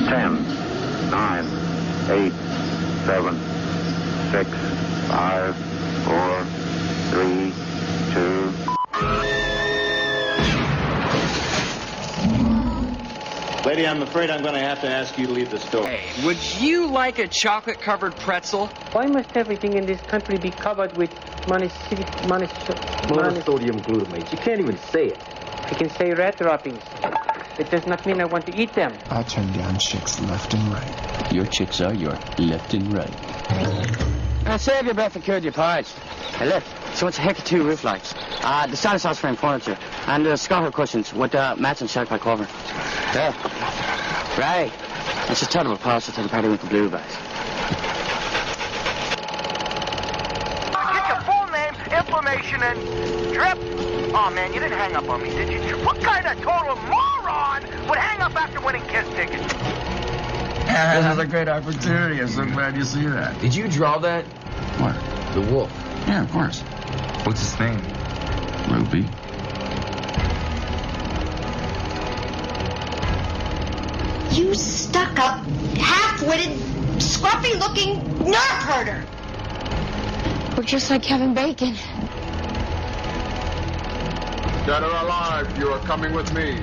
10, 9, 8, 7, 6, 5, 4, 3, 2. Lady, I'm afraid I'm going to have to ask you to leave the store. Hey, would you like a chocolate-covered pretzel? Why must everything in this country be covered with monosodium glutamate? You can't even say it. I can say rat droppings. It does not mean I want to eat them. I turn down chicks left and right. Your chicks are your left and right. Save your breath and cure your porridge. I left. She wants a heck of 2 roof lights. The Santa Claus frame furniture. And the Scotland cushions with matching shark-like cover. There. Right. It's just terrible parcel to the party with the blue bags. Get your full name, information, and trip. Oh, man, you didn't hang up on me, did you? What kind of total moron would hang up after winning Kiss tickets? This is a great opportunity. I'm so glad you see that. Did you draw that? What? The wolf. Yeah, of course. What's his name? Ruby. You stuck-up, half-witted, scruffy-looking nerve herder. We're just like Kevin Bacon. Dead or alive, you are coming with me.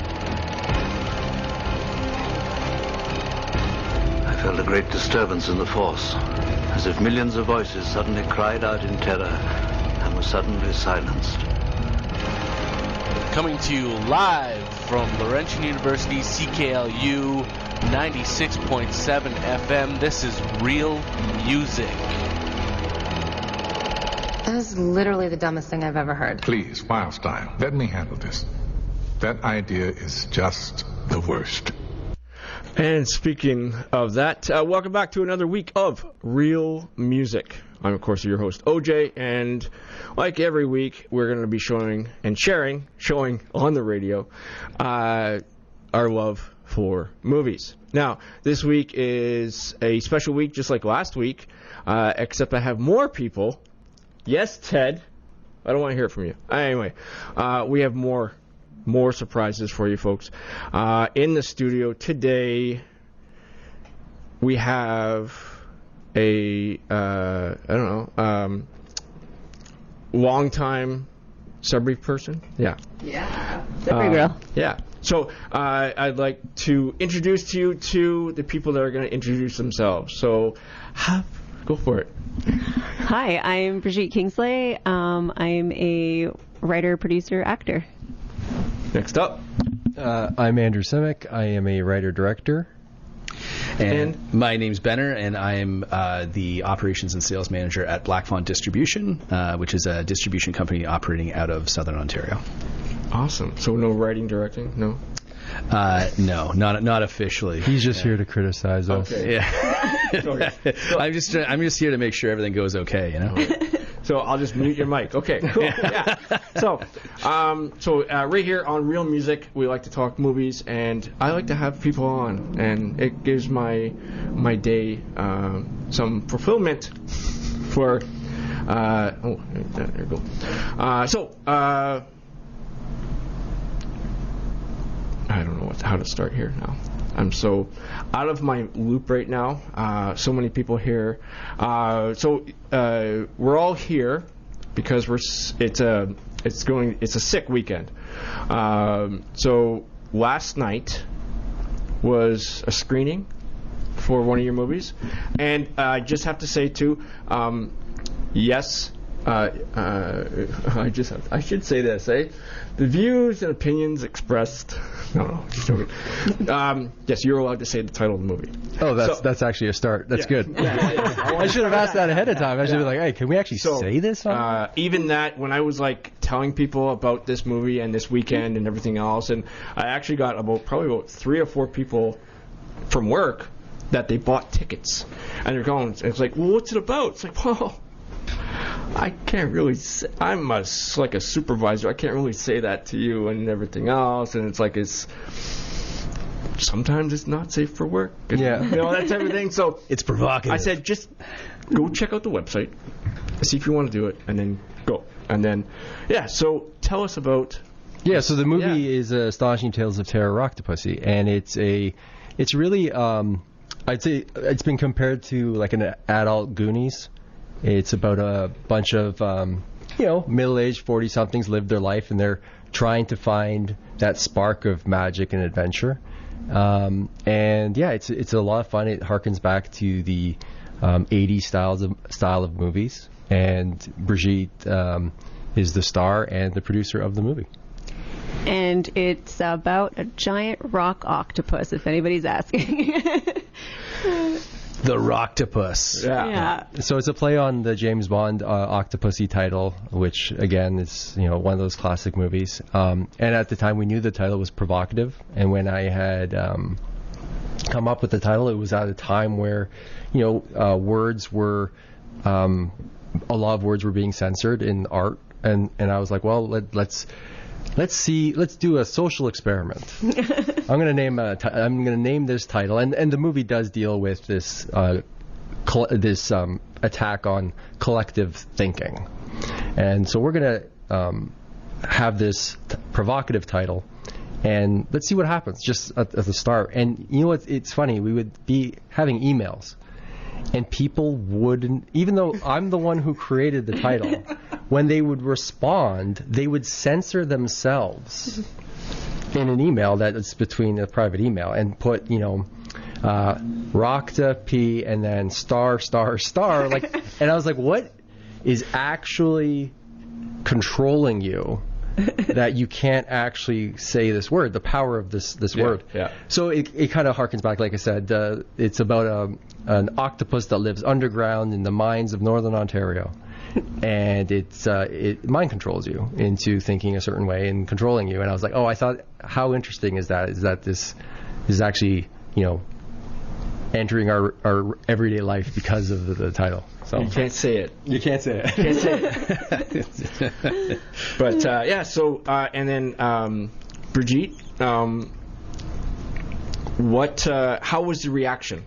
I felt a great disturbance in the force, as if millions of voices suddenly cried out in terror and were suddenly silenced. Coming to you live from Laurentian University, CKLU 96.7 FM. This is Real Music. That is literally the dumbest thing I've ever heard. Please, Wildstein, let me handle this. That idea is just the worst. And speaking of that, welcome back to another week of Real Music. I'm, of course, your host, OJ, and like every week, we're going to be showing on the radio, our love for movies. Now, this week is a special week, just like last week, except I have more people. Yes, Ted. I don't want to hear it from you. Anyway, we have more surprises for you folks. In the studio today, we have a long-time Sudbury person. Yeah. Sudbury girl. Yeah. So I'd like to introduce to you to the people that are going to introduce themselves. So go for it. Hi, I'm Brigitte Kingsley. I'm a writer, producer, actor. Next up. I'm Andrew Cymek. I am a writer-director. And my name's Benner, and I'm the operations and sales manager at Black Fawn Distribution, which is a distribution company operating out of Southern Ontario. Awesome. So no writing, directing? No? No, not officially. He's just here to criticize us. Okay. Yeah. Okay. I'm just here to make sure everything goes okay, you know? So I'll just mute your mic. Okay, cool. Yeah. So right here on Real Music, we like to talk movies, and I like to have people on, and it gives my day some fulfillment for. There you go. I don't know how to start here now. I'm so out of my loop right now. So many people here. We're all here because it's a S.I.C weekend. So last night was a screening for one of your movies, and I just have to say too, yes. I should say this, eh? The views and opinions expressed. No, just joking. Yes, you're allowed to say the title of the movie. Oh, that's actually a start. That's good. Yeah. I should have asked that ahead of time. I should be like, hey, can we actually say this? Even that, when I was like telling people about this movie and this weekend and everything else, and I actually got probably about 3 or 4 people from work that they bought tickets, and they're going. And it's like, well, what's it about? It's like, well. I can't really say, I'm like a supervisor. I can't really say that to you and everything else. And it's like sometimes it's not safe for work. And, that type of thing. So it's provocative. I said, just go check out the website, see if you want to do it, and then go. And then, so tell us about. Yeah, so the movie is Astonishing Tales of Terror, Rocktapussy, and it's a It's really, I'd say it's been compared to like an adult Goonies. It's about a bunch of, middle-aged 40-somethings live their life, and they're trying to find that spark of magic and adventure. And yeah, it's a lot of fun. It harkens back to the 80s style of movies. And Brigitte is the star and the producer of the movie. And it's about a giant rock octopus, if anybody's asking. The Rocktapussy. Yeah. So it's a play on the James Bond Octopussy title, which again is one of those classic movies. And at the time, we knew the title was provocative. And when I had come up with the title, it was at a time where words were a lot of words were being censored in art, and I was like, well, let's do a social experiment. I'm going to name this title, and the movie does deal with this attack on collective thinking, and so we're going to have this provocative title, and let's see what happens just at the start. And you know what? It's funny. We would be having emails, and people wouldn't, even though I'm the one who created the title, when they would respond, they would censor themselves in an email that is between a private email and put, Rocktapussy and then star, like, and I was like, what is actually controlling you that you can't actually say this word, the power of this word. Yeah. So it kind of harkens back, like I said, it's about an octopus that lives underground in the mines of Northern Ontario. And it mind controls you into thinking a certain way and controlling you. And I was like, oh, I thought, how interesting is that this is actually, entering our everyday life because of the title. So you can't say it. You can't say it. Can't say it. But yeah, so and then Brigitte, how was the reaction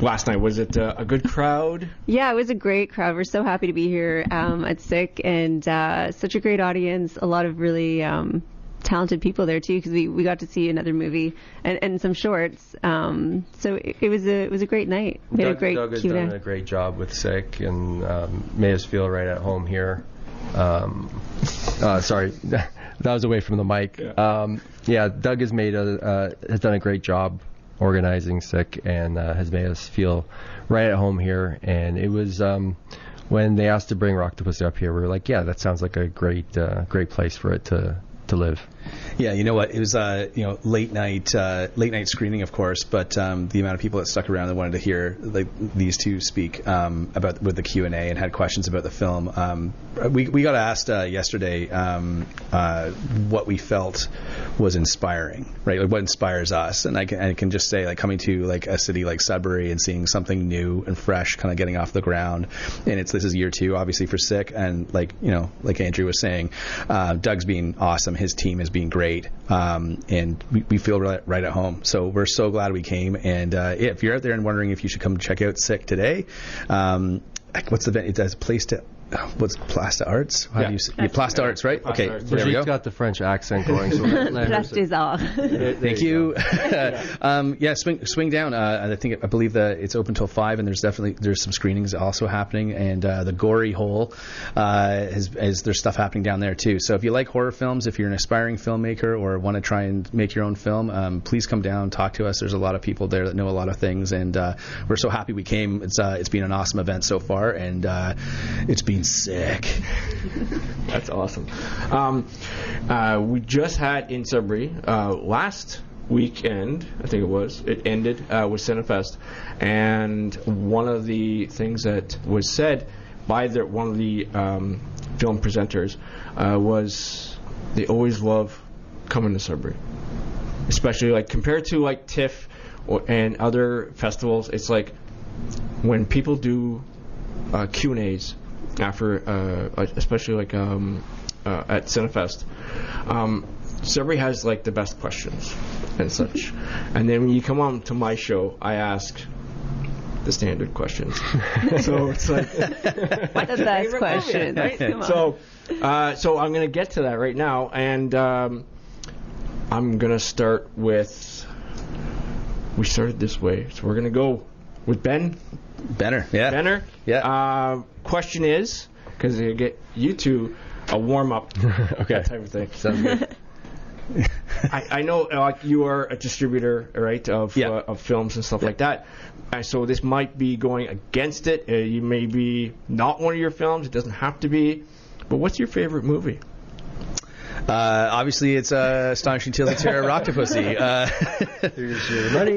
last night? Was it a good crowd? Yeah, it was a great crowd. We're so happy to be here at S.I.C.K, and such a great audience. A lot of really talented people there too, because we got to see another movie and some shorts. So it was a great night. We had a great Doug has Q&A. done a great job with S.I.C.K and made us feel right at home here. Sorry, that was away from the mic. Yeah, Doug has done a great job organizing S.I.C.K and has made us feel right at home here. And it was when they asked to bring Rocktapussy up here, we were like, yeah, that sounds like a great place for it to live. Yeah, you know what? It was late night screening, of course, but the amount of people that stuck around that wanted to hear these two speak about with the Q&A and had questions about the film. We got asked yesterday what we felt was inspiring, right? Like what inspires us, and I can just say, like, coming to like a city like Sudbury and seeing something new and fresh, kind of getting off the ground. And this is year 2, obviously, for S.I.C.K, and like Andrew was saying, Doug's being awesome. His team is being great, and we feel right at home. So we're so glad we came. And if you're out there and wondering if you should come check out S.I.C today, what's the event? It's a place to. What's Plasta Arts? How do you say? Plasta Arts, right? Okay, there we go. She's got the French accent going. So Thank you. Yeah, swing down. I believe that it's open till 5, and there's some screenings also happening, and the Gory Hole there's stuff happening down there too. So if you like horror films, if you're an aspiring filmmaker or want to try and make your own film, please come down, talk to us. There's a lot of people there that know a lot of things, and we're so happy we came. It's been an awesome event so far, and it's been sick. That's awesome. We just had in Sudbury last weekend, I think it ended with Cinefest, and one of the things that was said by one of the film presenters was they always love coming to Sudbury, especially like compared to like TIFF and other festivals. It's like when people do Q&As after, especially like at Cinefest, Sudbury has like the best questions and such. And then when you come on to my show, I ask the standard questions. So it's like what's the best question? Right? So I'm gonna get to that right now, and I'm gonna start with we started this way, so we're going to go with Benner, yeah. Benner. Yeah. Question is, because I get you two a warm-up okay. that type of thing. Sounds good. I know like you are a distributor, right, of films and stuff like that. So this might be going against it. You may be not one of your films. It doesn't have to be. But what's your favorite movie? Obviously, it's Astonishing Tales of Terror, Rocktapussy. Here's your money.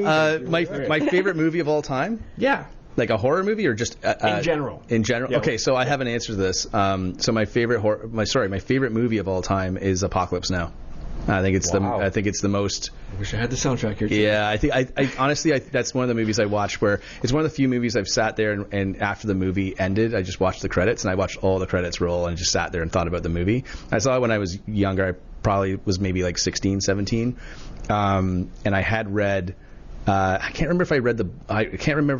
My favorite movie of all time? Yeah. Like a horror movie or just in general? In general. Yeah. Okay, so I have an answer to this. So my favorite my favorite movie of all time is Apocalypse Now. I think it's the most. I wish I had the soundtrack here too. Yeah, I think I honestly that's one of the movies I watched where it's one of the few movies I've sat there and after the movie ended, I just watched the credits and I watched all the credits roll and just sat there and thought about the movie. I saw it when I was younger. I probably was maybe like 16, 17, and I had read. I can't remember if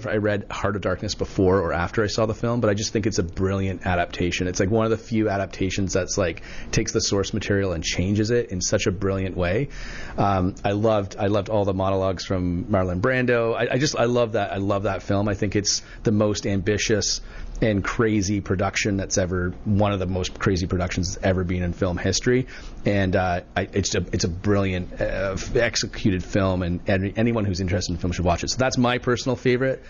I read Heart of Darkness before or after I saw the film, but I just think it's a brilliant adaptation. It's like one of the few adaptations that's like takes the source material and changes it in such a brilliant way. I loved all the monologues from Marlon Brando. I love that. I love that film. I think it's the most ambitious and crazy production that's ever, one of the most crazy productions that's ever been in film history, and it's a brilliant executed film, and anyone who's interested in film should watch it. So that's my personal favorite.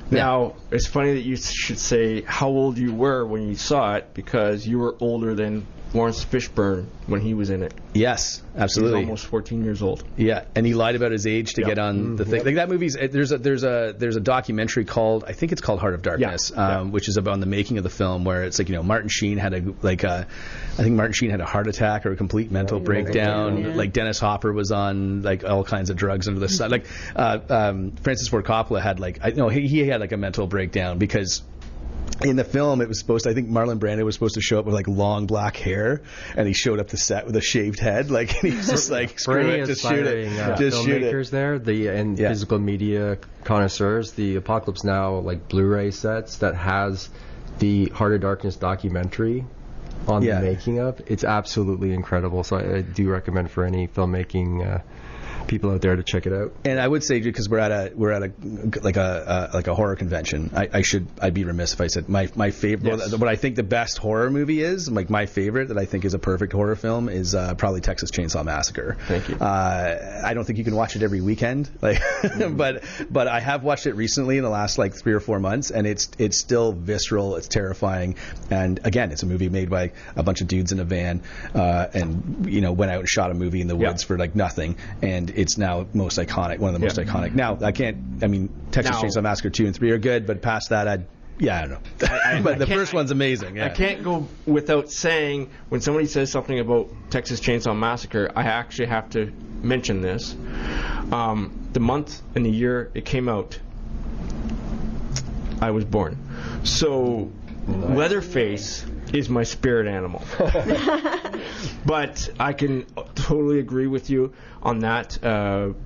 Now, it's funny that you should say how old you were when you saw it, because you were older than Lawrence Fishburne when he was in it. Yes, absolutely. He was almost 14 years old. Yeah, and he lied about his age to get on the thing. Like that movie's there's a documentary called, I think it's called Heart of Darkness, which is about the making of the film, where it's like, you know, Martin Sheen had I think Martin Sheen had a heart attack or a complete mental breakdown. Yeah. Like Dennis Hopper was on like all kinds of drugs under the sun. Like Francis Ford Coppola had he had like a mental breakdown because in the film, it was supposed to, I think Marlon Brando was supposed to show up with like long black hair, and he showed up to set with a shaved head. Like, and he was just like, screw it, just shoot it. Just shoot it. Filmmakers there, and physical media connoisseurs, the Apocalypse Now like Blu-ray sets that has the Heart of Darkness documentary on the making of. It's absolutely incredible. So I do recommend for any filmmaking people out there to check it out. And I would say, because we're at a horror convention, I'd be remiss if I said my favorite. Yes. What I think the best horror movie is, like my favorite that I think is a perfect horror film, is probably Texas Chainsaw Massacre. Thank you. I don't think you can watch it every weekend, like, but I have watched it recently in the last like 3 or 4 months, and it's still visceral. It's terrifying, and again, it's a movie made by a bunch of dudes in a van, and went out and shot a movie in the woods for like nothing, and it's now most iconic, one of the most iconic. Now, Texas Chainsaw Massacre 2 and 3 are good, but past that, I don't know. But the first one's amazing. Yeah. I can't go without saying, when somebody says something about Texas Chainsaw Massacre, I actually have to mention this. The month and the year it came out, I was born. So, Leatherface is my spirit animal. But I can totally agree with you on that.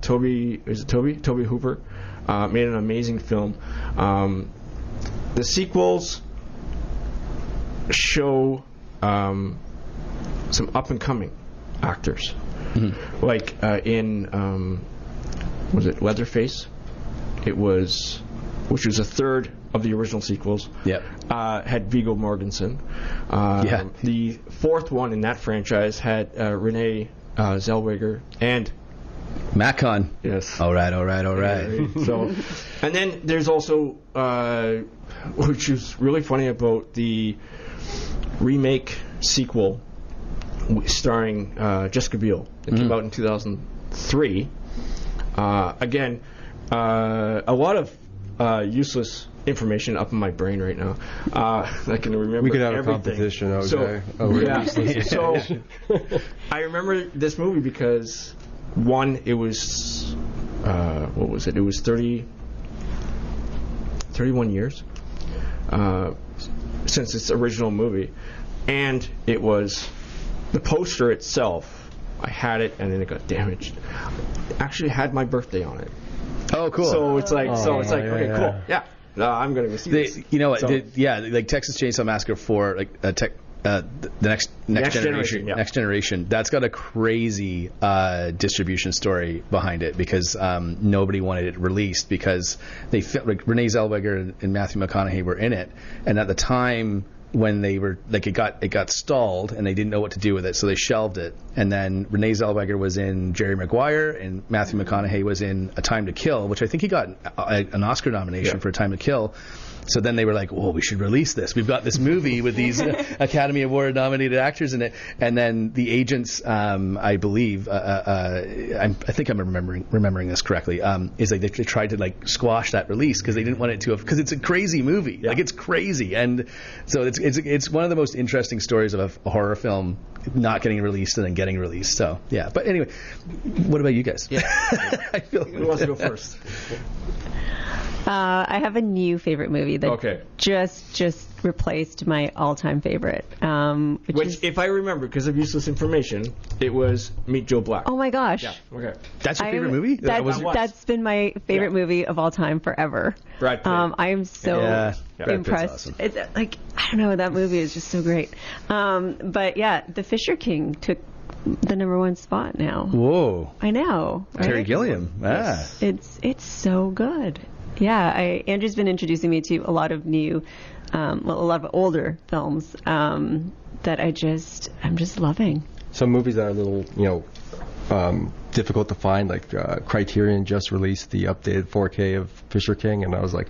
Toby Hooper made an amazing film. The sequels show some up and coming actors. Mm-hmm. Like in was it Leatherface? It was, which was a third of the original sequels. Yep. Had Viggo Mortensen. The fourth one in that franchise had Renee Zellweger and Macon. Yes. All right. So, and then there's also, which is really funny about the remake sequel starring Jessica Biel. It came out in 2003. Again, a lot of useless information up in my brain right now. I can remember. We could have everything. A competition, OJ. So I remember this movie because, one, it was what was it? It was 31 years since its original movie, and it was the poster itself. I had it, and then it got damaged. It actually had my birthday on it. Oh, cool. So it's like, okay, cool, yeah. No, I'm going to go see this. Like Texas Chainsaw Massacre 4, the next generation. Yeah. Next generation. That's got a crazy distribution story behind it because nobody wanted it released because they like Renee Zellweger and Matthew McConaughey were in it, and at the time when they were like it got stalled and they didn't know what to do with it, so they shelved it. And then Renee Zellweger was in Jerry Maguire and Matthew McConaughey was in A Time to Kill, which I think he got an Oscar nomination for A Time to Kill. So then they were like, "Oh, we should release this. We've got this movie with these Academy Award nominated actors in it." And then the agents, I believe, I think I'm remembering this correctly, is like they tried to like squash that release because they didn't want it to have, because it's a crazy movie, like it's crazy, and so it's one of the most interesting stories of a horror film not getting released and then getting released. So yeah, but anyway, what about you guys? Yeah, I feel who wants to go first? I have a new favorite movie that just replaced my all-time favorite. Which if I remember, because of useless information, it was Meet Joe Black. Oh my gosh! Yeah. Okay. That's your favorite movie? That's been my favorite movie of all time forever. Brad Pitt. I am so impressed. Awesome. It's like, I don't know, that movie is just so great. But yeah, The Fisher King took the #1 spot now. Whoa! I know. Right? Terry Gilliam. Yes. It's so good. Yeah, Andrew's been introducing me to a lot of new, a lot of older films that I'm just loving. Some movies that are a little, difficult to find, like Criterion just released the updated 4K of Fisher King, and I was like,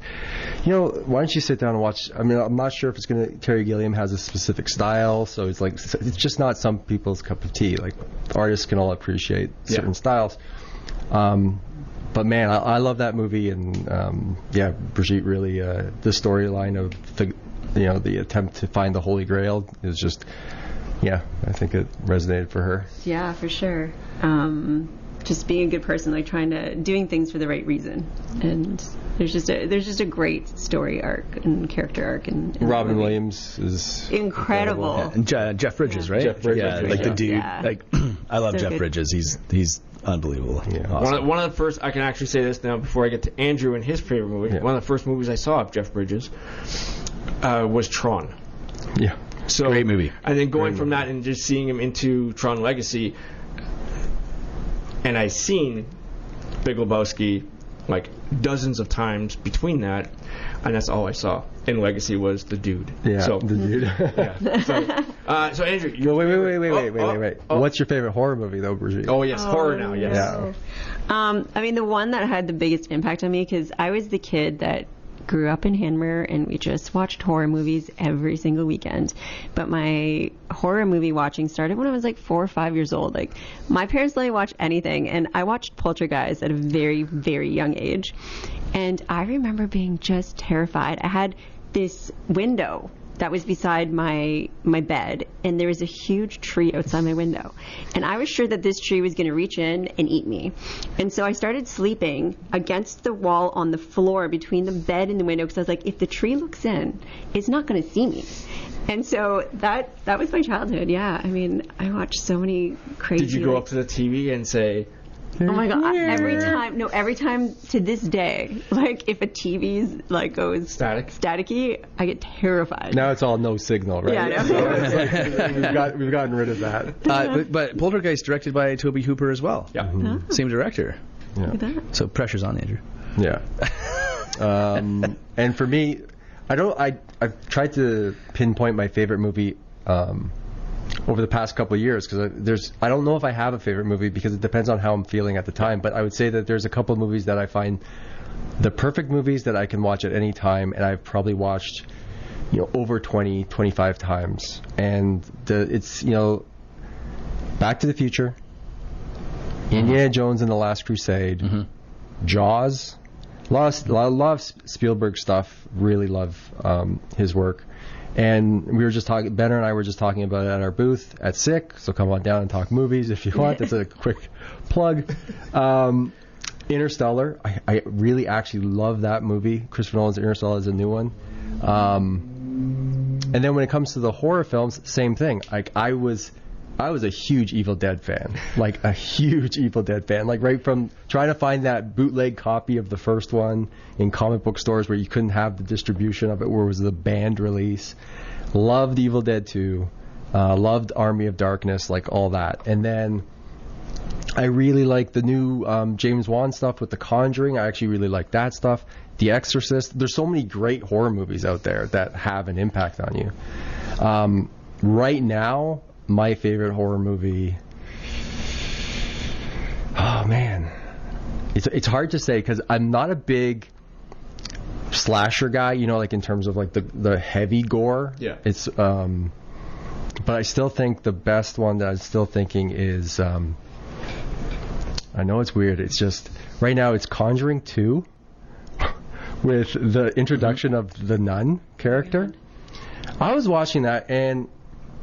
why don't you sit down and watch? I mean, I'm not sure if it's gonna. Terry Gilliam has a specific style, so it's like it's just not some people's cup of tea. Like artists can all appreciate certain styles. But man, I love that movie, and Brigitte really the storyline of the attempt to find the Holy Grail is just I think it resonated for her. Yeah, for sure. Just being a good person, like doing things for the right reason, and there's just a great story arc and character arc, and Robin Williams is incredible. Yeah. And Jeff Bridges, right? Jeff Bridges, yeah, like the dude. Like I love Jeff Bridges. He's unbelievable. Yeah. Awesome. One of the first, I can actually say this now before I get to Andrew and his favorite movie. Yeah. One of the first movies I saw of Jeff Bridges was Tron. Yeah. So, great movie. And then going from that and just seeing him into Tron Legacy, and I've seen Big Lebowski like dozens of times between that, and that's all I saw in Legacy was the dude. Yeah, so, the dude. Yeah. So Andrew, wait. What's your favorite horror movie though, Brigitte? Oh yes, horror now. Yes. No. I mean, the one that had the biggest impact on me, because I was the kid that grew up in Hanmer and we just watched horror movies every single weekend. But my horror movie watching started when I was like 4 or 5 years old. Like, my parents let me watch anything, and I watched Poltergeist at a very, very young age. And I remember being just terrified. I had this window that was beside my bed, and there was a huge tree outside my window, and I was sure that this tree was going to reach in and eat me. And so I started sleeping against the wall on the floor between the bed and the window, because I was like, if the tree looks in, it's not going to see me. And so that was my childhood. Yeah, I mean, I watched so many crazy. Did you go up to the TV and say, oh my god! Every time to this day, like if a TV's like goes staticky, I get terrified. Now it's all no signal, right? Yeah, so it's like, we've gotten rid of that. But Poltergeist directed by Tobe Hooper as well. Yeah, same director. Yeah. Look at that. So pressure's on, Andrew. Yeah. And for me, I've tried to pinpoint my favorite movie. Over the past couple of years, because I don't know if I have a favorite movie because it depends on how I'm feeling at the time, but I would say that there's a couple of movies that I find the perfect movies that I can watch at any time, and I've probably watched over 20, 25 times, and it's Back to the Future, Indiana Jones and the Last Crusade, Jaws, a lot of Spielberg stuff. Really love his work. And we were just talking, Benner and I were just talking about it at our booth at S.I.C.K, so come on down and talk movies if you want. That's a quick plug. Interstellar, I really actually love that movie. Christopher Nolan's Interstellar is a new one. And then when it comes to the horror films, same thing. Like I was a huge Evil Dead fan, like a huge Evil Dead fan. Like right from trying to find that bootleg copy of the first one in comic book stores where you couldn't have the distribution of it, where it was the banned release. Loved Evil Dead 2. Loved Army of Darkness, like all that. And then I really like the new James Wan stuff with The Conjuring. I actually really like that stuff. The Exorcist. There's so many great horror movies out there that have an impact on you. Right now, my favorite horror movie... Oh, man. It's hard to say because I'm not a big slasher guy, you know, like in terms of like the heavy gore. Yeah. It's but I still think the best one that I'm still thinking is I know it's weird. It's just right now it's Conjuring 2 with the introduction of the nun character. I was watching that, and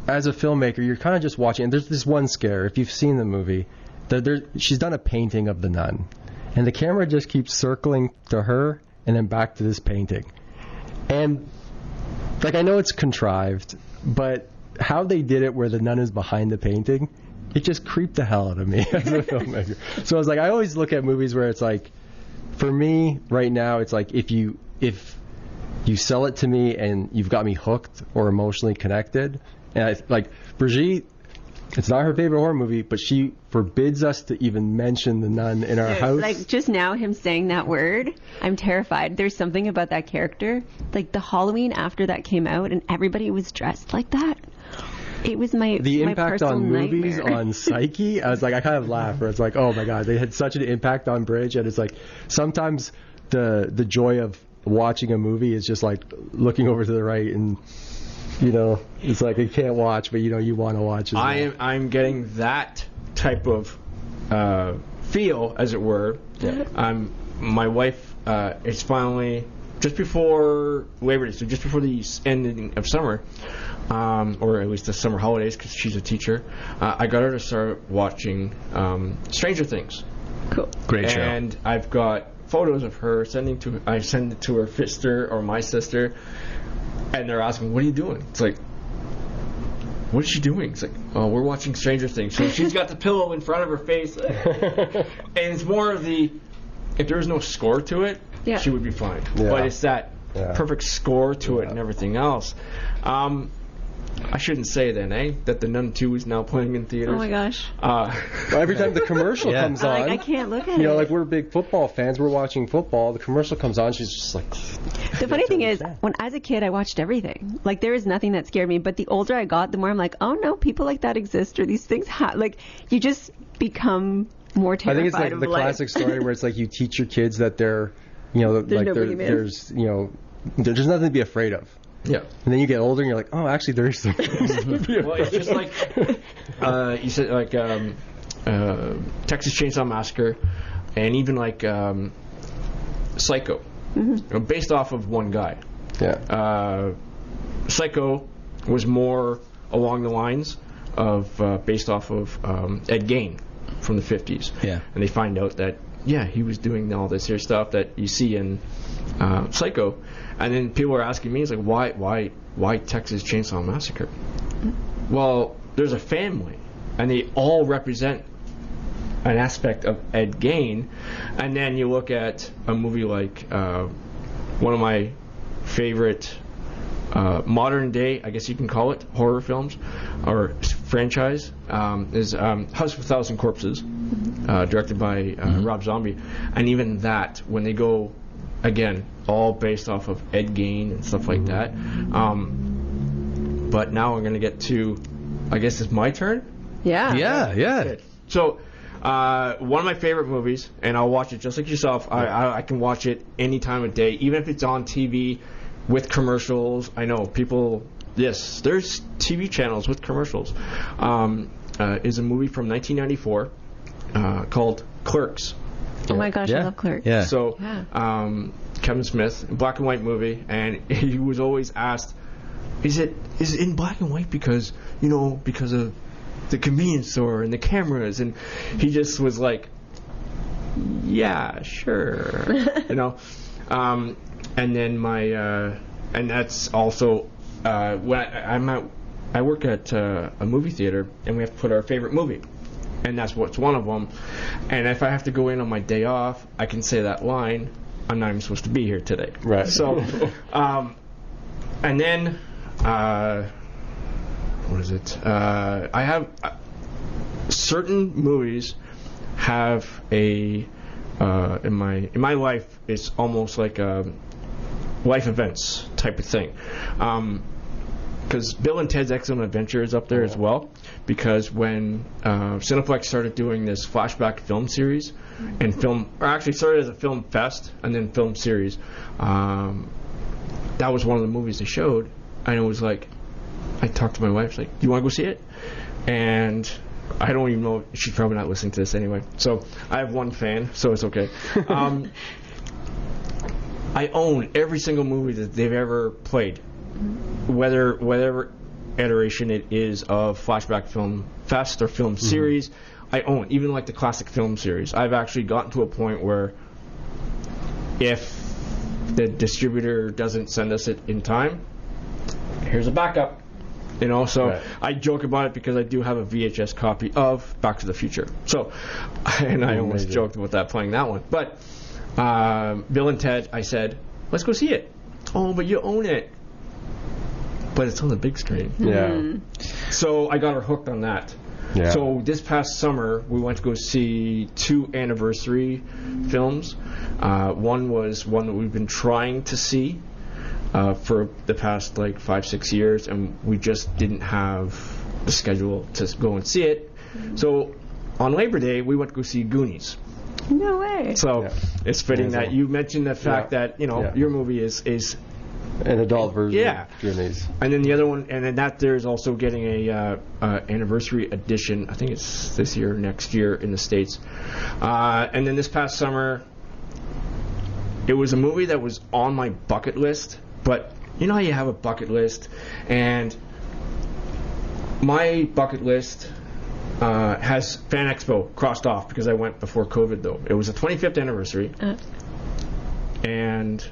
as a filmmaker, you're kind of just watching. And there's this one scare. If you've seen the movie, she's done a painting of the nun, and the camera just keeps circling to her and then back to this painting. And like I know it's contrived, but how they did it where the nun is behind the painting, it just creeped the hell out of me as a filmmaker. So I was like, I always look at movies where it's like, for me right now, it's like if you sell it to me and you've got me hooked or emotionally connected, and like Brigitte, it's not her favorite horror movie, but she forbids us to even mention the nun in our house. Like, just now, him saying that word, I'm terrified. There's something about that character. Like, the Halloween after that came out and everybody was dressed like that. It was the impact on movies, nightmare. on psyche. I was like, I kind of laugh, where it's like, oh my god, they had such an impact on Bridge, and it's like sometimes the joy of watching a movie is just like looking over to the right and, you know, it's like you can't watch, but you know you want to watch. I'm getting that type of feel, as it were. Yeah. My wife is finally just before Labor Day, so just before the ending of summer, or at least the summer holidays, because she's a teacher. I got her to start watching Stranger Things. Cool. Great show. And I've got photos of her I send it to her sister or my sister, and they're asking, what are you doing? It's like, what is she doing? It's like, oh, we're watching Stranger Things. So she's got the pillow in front of her face. And it's more of the, if there was no score to it, she would be fine. Yeah. But it's that perfect score to it and everything else. I shouldn't say then, that The Nun 2 is now playing in theaters. Oh my gosh. Every time the commercial comes on, I can't look at you it. know, like we're big football fans, we're watching football, the commercial comes on, she's just like... The funny thing is, when as a kid I watched everything. Like, there was nothing that scared me, but the older I got, the more I'm like, oh no, people like that exist, or these things like, you just become more terrified. I think it's like of the life. classic story where it's like you teach your kids that they're, you know, like there's, you know, there's nothing to be afraid of. Yeah. And then you get older and you're like, oh, actually there is something. Well, it's just like, you said, like, Texas Chainsaw Massacre, and even like Psycho, based off of one guy. Yeah. Psycho was more along the lines of based off of Ed Gein from the 50s. Yeah. And they find out that, he was doing all this here stuff that you see in Psycho. And then people are asking me, it's like, why Texas Chainsaw Massacre? Well, there's a family, and they all represent an aspect of Ed Gein. And then you look at a movie like one of my favorite modern day, I guess you can call it, horror films or franchise, is House of a Thousand Corpses, directed by Rob Zombie. And even that, when they go, again, all based off of Ed Gein and stuff like that. But now I'm going to get to, I guess it's my turn? Yeah. Okay. So, one of my favorite movies, and I'll watch it just like yourself. I can watch it any time of day, even if it's on TV with commercials. I know people, there's TV channels with commercials. Is a movie from 1994 called Clerks. Oh my gosh, I love Clerks. Yeah. So, Kevin Smith, black and white movie, and he was always asked, is it in black and white because of the convenience store and the cameras? And he just was like, yeah, sure. And then and that's also when I work at a movie theater, and we have to put our favorite movie, and that's what's one of them. And if I have to go in on my day off, I can say that line, I'm not even supposed to be here today. Right. So, and then what is it? I have certain movies have a in my life. It's almost like a life events type of thing. Because Bill and Ted's Excellent Adventure is up there as well. Because when Cineplex started doing this flashback film series, and actually started as a film fest and then film series, that was one of the movies they showed, and it was like, I talked to my wife, like, do you want to go see it? And I don't even know, she's probably not listening to this anyway, so I have one fan, so it's okay. I own every single movie that they've ever played, whatever iteration it is of Flashback Film Fest or film series. I own, even like the classic film series. I've actually gotten to a point where if the distributor doesn't send us it in time, here's a backup. You know, so right. I joke about it because I do have a VHS copy of Back to the Future. So, and I almost joked about that, playing that one. But Bill and Ted, I said, let's go see it. Oh, but you own it. But it's on the big screen. Yeah. So I got her hooked on that. Yeah. So this past summer, we went to go see 2 anniversary films. One was one that we've been trying to see for the past like 5-6 years, and we just didn't have the schedule to go and see it. So on Labor Day, we went to go see Goonies. No way. So it's fitting that you mentioned the fact that, you know, your movie is an adult version of Goonies. And then the other one, and then that there's also getting a anniversary edition. I think it's this year, next year in the States. And then this past summer, it was a movie that was on my bucket list. But you know how you have a bucket list, and my bucket list has Fan Expo crossed off because I went before COVID, though. It was the 25th anniversary. And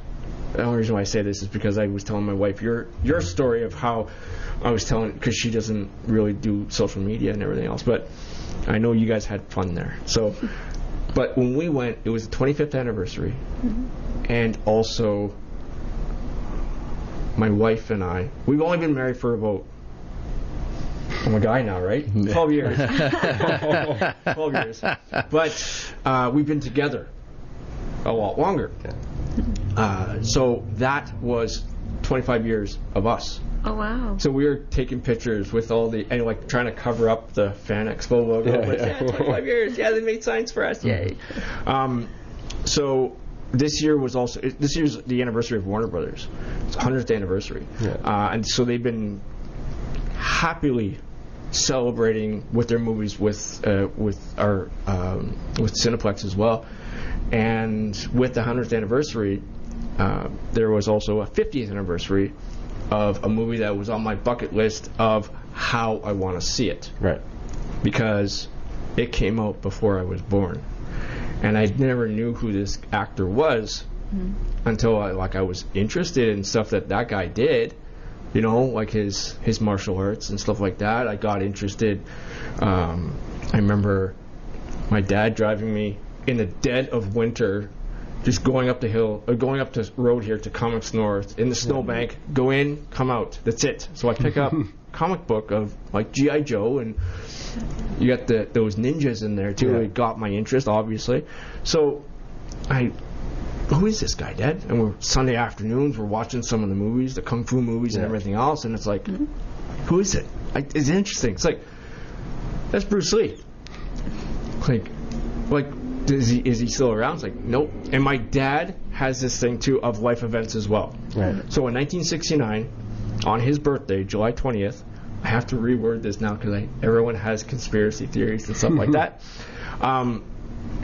the only reason why I say this is because I was telling my wife your story of how I was telling, because she doesn't really do social media and everything else, but I know you guys had fun there. So, but when we went, it was the 25th anniversary, and also my wife and I, we've only been married for about, I'm a guy now, right? 12 years. 12 years. But we've been together a lot longer. So that was 25 years of us. Oh, wow. So we were taking pictures with all the, and like trying to cover up the Fan Expo logo. Yeah, 25 years. Yeah, they made signs for us. Yay. So this year was also, this year's the anniversary of Warner Brothers. It's 100th anniversary. And so they've been happily celebrating with their movies with Cineplex as well. And with the 100th anniversary, there was also a 50th anniversary of a movie that was on my bucket list of how I want to see it. Right. Because it came out before I was born. And I never knew who this actor was until I was interested in stuff that guy did. You know, like his martial arts and stuff like that. I got interested. I remember my dad driving me in the dead of winter, just going up the hill, or going up the road here to Comics North, in the snowbank, go in, come out. That's it. So I pick up comic book of like G.I. Joe, and you got those ninjas in there too. Yeah. It got my interest, obviously. So who is this guy, Dad? And we're Sunday afternoons, we're watching some of the movies, the kung fu movies and everything else, and it's like, who is it? It's interesting. It's like, that's Bruce Lee. Like, is he still around? It's like, nope. And my dad has this thing too of life events as well. Right. So in 1969, on his birthday, July 20th, I have to reword this now because everyone has conspiracy theories and stuff like that.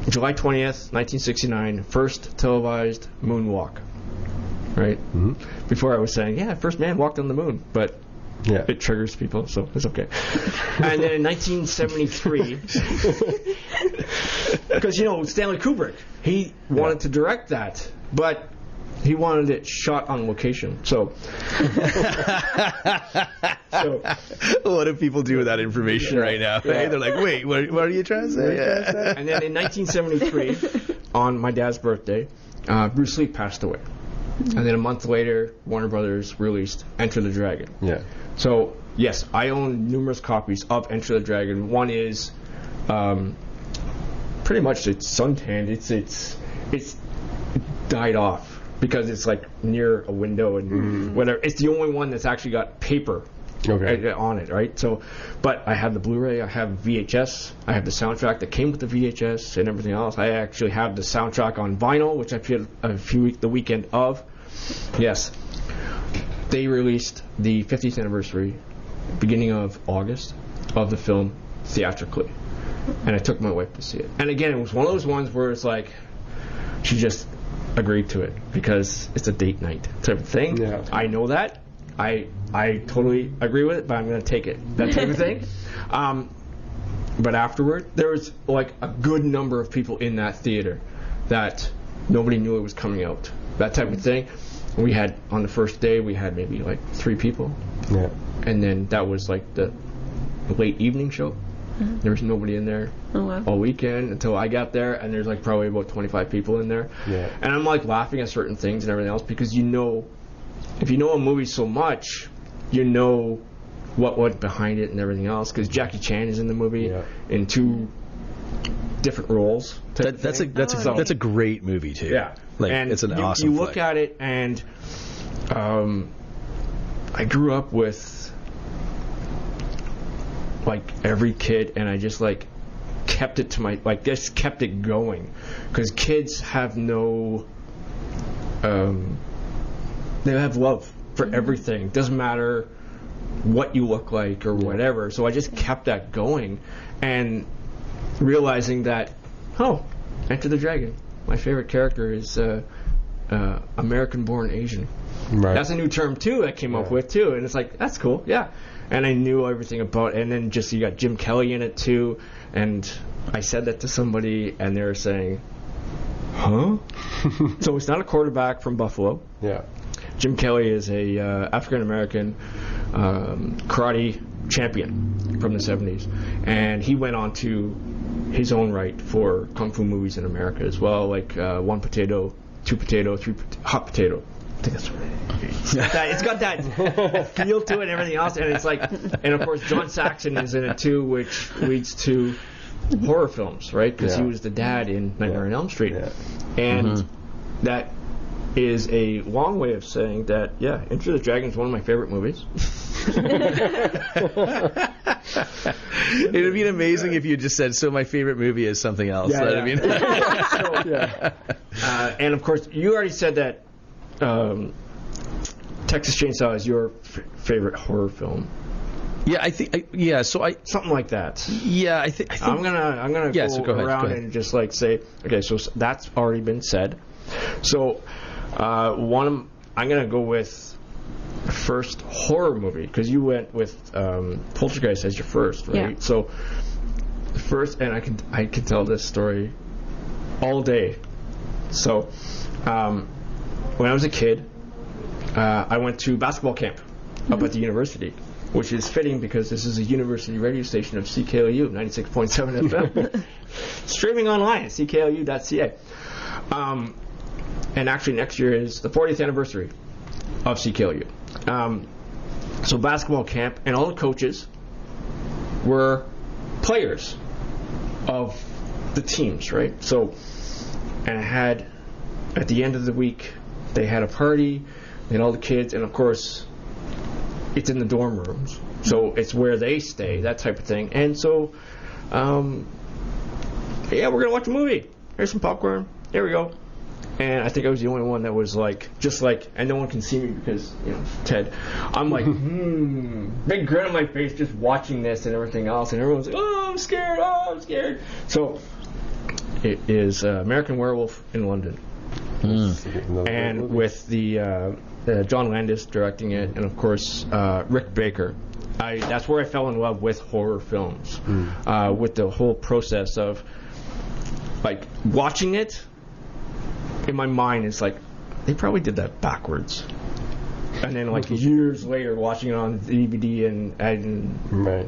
July 20th, 1969, first televised moonwalk. Right? Before I was saying, first man walked on the moon, but it triggers people, so it's okay. And then in 1973, because, Stanley Kubrick, he wanted to direct that, but he wanted it shot on location. So what do people do with that information right now? Yeah. They're like, wait, what are you trying to say? And then in 1973, on my dad's birthday, Bruce Lee passed away. And then a month later, Warner Brothers released Enter the Dragon. Yeah. So yes, I own numerous copies of Enter the Dragon. One is pretty much it's suntanned. It's died off because it's like near a window and whatever. It's the only one that's actually got paper on it, right? So, but I have the Blu-ray, I have VHS, I have the soundtrack that came with the VHS and everything else. I actually have the soundtrack on vinyl, which I played the weekend of. Yes, they released the 50th anniversary, beginning of August, of the film theatrically, and I took my wife to see it. And again, it was one of those ones where it's like she just agreed to it because it's a date night type of thing. Yeah. I know that. I totally agree with it, but I'm going to take it. That type of thing. But afterward, there was like a good number of people in that theater that nobody knew it was coming out. That type of thing. We had, on the first day, we had maybe like 3 people. Yeah. And then that was like the late evening show. There was nobody in there all weekend until I got there, and there's like probably about 25 people in there. Yeah. And I'm like laughing at certain things and everything else because you know, if you know a movie so much, you know what went behind it and everything else. Because Jackie Chan is in the movie in 2 different roles. That's a great movie too. Yeah, like and it's an awesome. You look at it, and I grew up with like every kid, and I just like kept it to my just kept it going because kids have no. They have love for everything. Doesn't matter what you look like or whatever. So I just kept that going, and realizing that, Enter the Dragon. My favorite character is American-born Asian. Right. That's a new term too I came up with too, and it's like that's cool, yeah. And I knew everything about it. And then just you got Jim Kelly in it too, and I said that to somebody, and they were saying, "Huh?" So it's not a quarterback from Buffalo. Yeah. Jim Kelly is a African-American karate champion from the 70s. And he went on to his own right for kung fu movies in America as well, like One Potato, Two Potato, Three Hot Potato. I think that's right. It's got that feel to it and everything else. And it's like, and of course, John Saxon is in it too, which leads to horror films, right? Because he was the dad in Nightmare on Elm Street. And that is a long way of saying that, Enter the Dragon is one of my favorite movies. It would be amazing if you just said, so my favorite movie is something else. I mean. And of course, you already said that Texas Chainsaw is your favorite horror film. Yeah, I think. Something like that. Yeah, I think. I'm gonna go around and just like say, okay, so that's already been said. So I'm gonna go with the first horror movie because you went with Poltergeist as your first, right? Yeah. So the first, and I can tell this story all day. So when I was a kid, I went to basketball camp up at the university, which is fitting because this is a university radio station of CKLU 96.7 FM, streaming online at CKLU.ca. And actually next year is the 40th anniversary of CKLU. So basketball camp, and all the coaches were players of the teams, right? So, and I had, at the end of the week, they had a party, and all the kids, and of course, it's in the dorm rooms, so it's where they stay, that type of thing. And so, we're gonna watch a movie. Here's some popcorn. Here we go. And I think I was the only one that was like, just like, and no one can see me because, Ted. I'm like, big grin on my face just watching this and everything else. And everyone's like, I'm scared. So, it is American Werewolf in London. And with the John Landis directing it, and of course, Rick Baker. That's where I fell in love with horror films. With the whole process of, like, watching it. In my mind, it's like they probably did that backwards, and then like years later, watching it on DVD and right,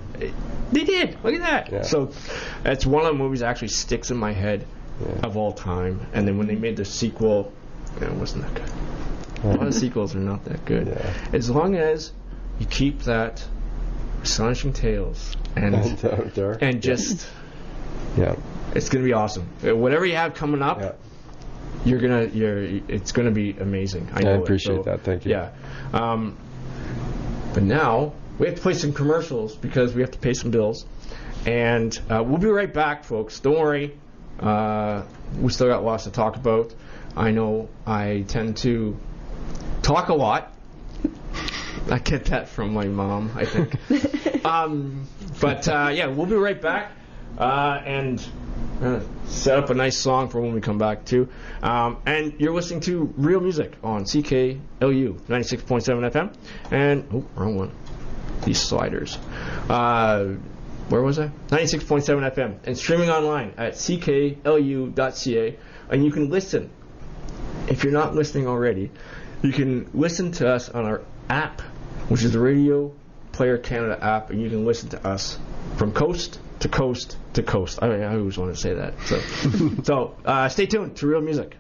they did. Look at that. Yeah. So it's one of the movies that actually sticks in my head of all time. And then when they made the sequel, it wasn't that good. A lot of sequels are not that good. Yeah. As long as you keep that Astonishing Tales and just it's gonna be awesome. Whatever you have coming up, it's gonna be amazing. I appreciate that. Thank you. Yeah. But now we have to play some commercials because we have to pay some bills, and we'll be right back, folks. Don't worry. We still got lots to talk about. I know I tend to talk a lot. I get that from my mom, I think. But we'll be right back and set up a nice song for when we come back too. And you're listening to Real Music on CKLU 96.7 FM. And wrong one. These sliders. Where was I? 96.7 FM and streaming online at CKLU.ca. And you can listen. If you're not listening already, you can listen to us on our app, which is the Radio Player Canada app, and you can listen to us from coast to coast to coast. I always want to say that. So stay tuned to Real Music.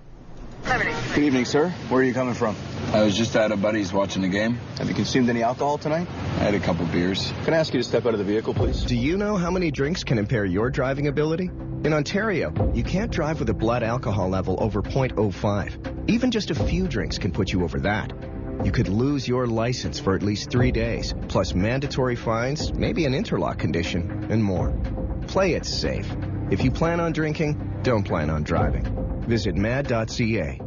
Good evening, sir. Where are you coming from? I was just at a buddy's watching the game. Have you consumed any alcohol tonight? I had a couple beers. Can I ask you to step out of the vehicle, please? Do you know how many drinks can impair your driving ability? In Ontario, you can't drive with a blood alcohol level over 0.05. Even just a few drinks can put you over that. You could lose your license for at least 3 days, plus mandatory fines, maybe an interlock condition, and more. Play it safe. If you plan on drinking, don't plan on driving. Visit mad.ca.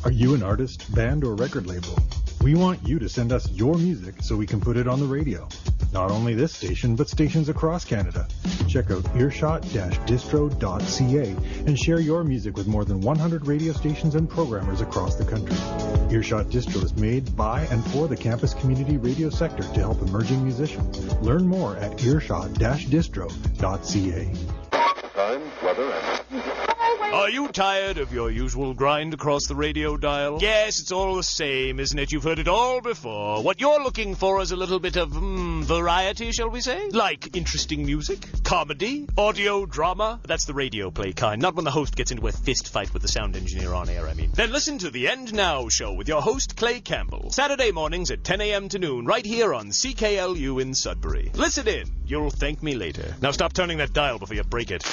Are you an artist, band, or record label? We want you to send us your music so we can put it on the radio. Not only this station, but stations across Canada. Check out earshot-distro.ca and share your music with more than 100 radio stations and programmers across the country. Earshot Distro is made by and for the campus community radio sector to help emerging musicians. Learn more at earshot-distro.ca. Time, weather, and... Are you tired of your usual grind across the radio dial? Yes, it's all the same, isn't it? You've heard it all before. What you're looking for is a little bit of, variety, shall we say? Like interesting music, comedy, audio, drama. That's the radio play kind, not when the host gets into a fist fight with the sound engineer on air, I mean. Then listen to The End Now Show with your host, Clay Campbell. Saturday mornings at 10 a.m. to noon, right here on CKLU in Sudbury. Listen in. You'll thank me later. Now stop turning that dial before you break it.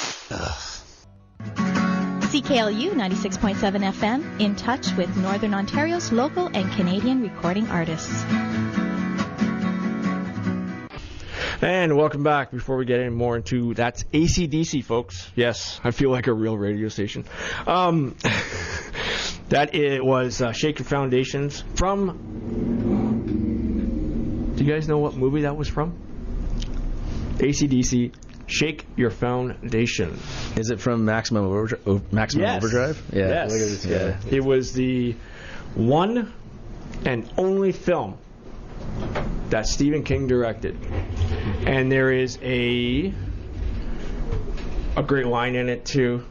CKLU 96.7 FM, in touch with Northern Ontario's local and Canadian recording artists. And welcome back. Before we get any more into that's AC/DC, folks. Yes, I feel like a real radio station. That it was Shake Your Foundations from. Do you guys know what movie that was from? AC/DC. Shake Your Foundation. Is it from Maximum Overdrive? Yeah. Yes. It was the one and only film that Stephen King directed. And there is a great line in it too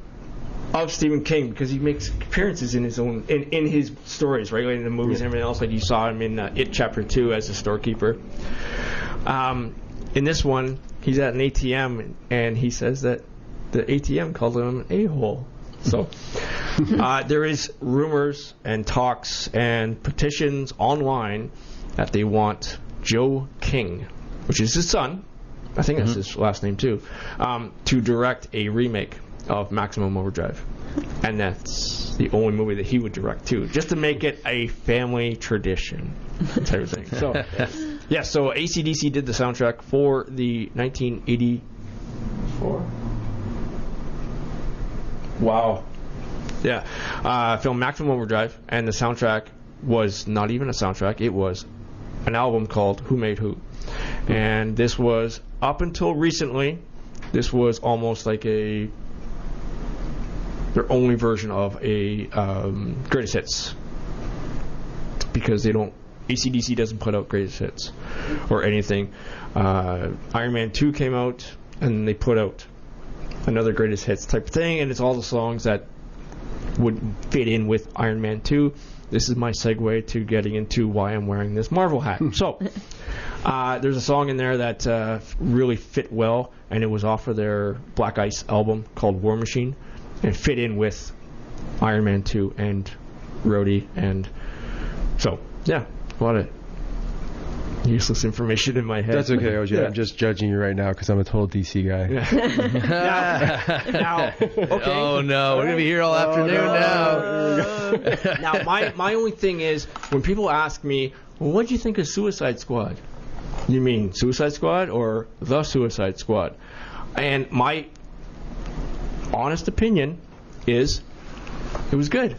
of Stephen King, because he makes appearances in his own in his stories, right? Like in the movies and everything else. Like you saw him in It Chapter 2 as a storekeeper. In this one, he's at an ATM, and he says that the ATM called him an a-hole. So there is rumors and talks and petitions online that they want Joe King, which is his son, I think that's his last name too, to direct a remake of Maximum Overdrive. And that's the only movie that he would direct too, just to make it a family tradition type of thing. So, yeah, so AC/DC did the soundtrack for the 1984. Wow. Yeah. Film Maximum Overdrive, and the soundtrack was not even a soundtrack, it was an album called Who Made Who. And this was, up until recently, this was almost like their only version of a greatest hits, because they don't. AC/DC doesn't put out greatest hits or anything. Iron Man 2 came out, and they put out another greatest hits type of thing, and it's all the songs that would fit in with Iron Man 2. This is my segue to getting into why I'm wearing this Marvel hat. So there's a song in there that really fit well, and it was off of their Black Ice album called War Machine, and fit in with Iron Man 2 and Rhodey, and so yeah, a lot of useless information in my head. That's okay, OJ. Yeah. I'm just judging you right now because I'm a total DC guy. Now, okay. Oh no, we're gonna be here all afternoon now. Now, my only thing is when people ask me, well, what do you think of Suicide Squad? You mean Suicide Squad or The Suicide Squad? And my honest opinion is it was good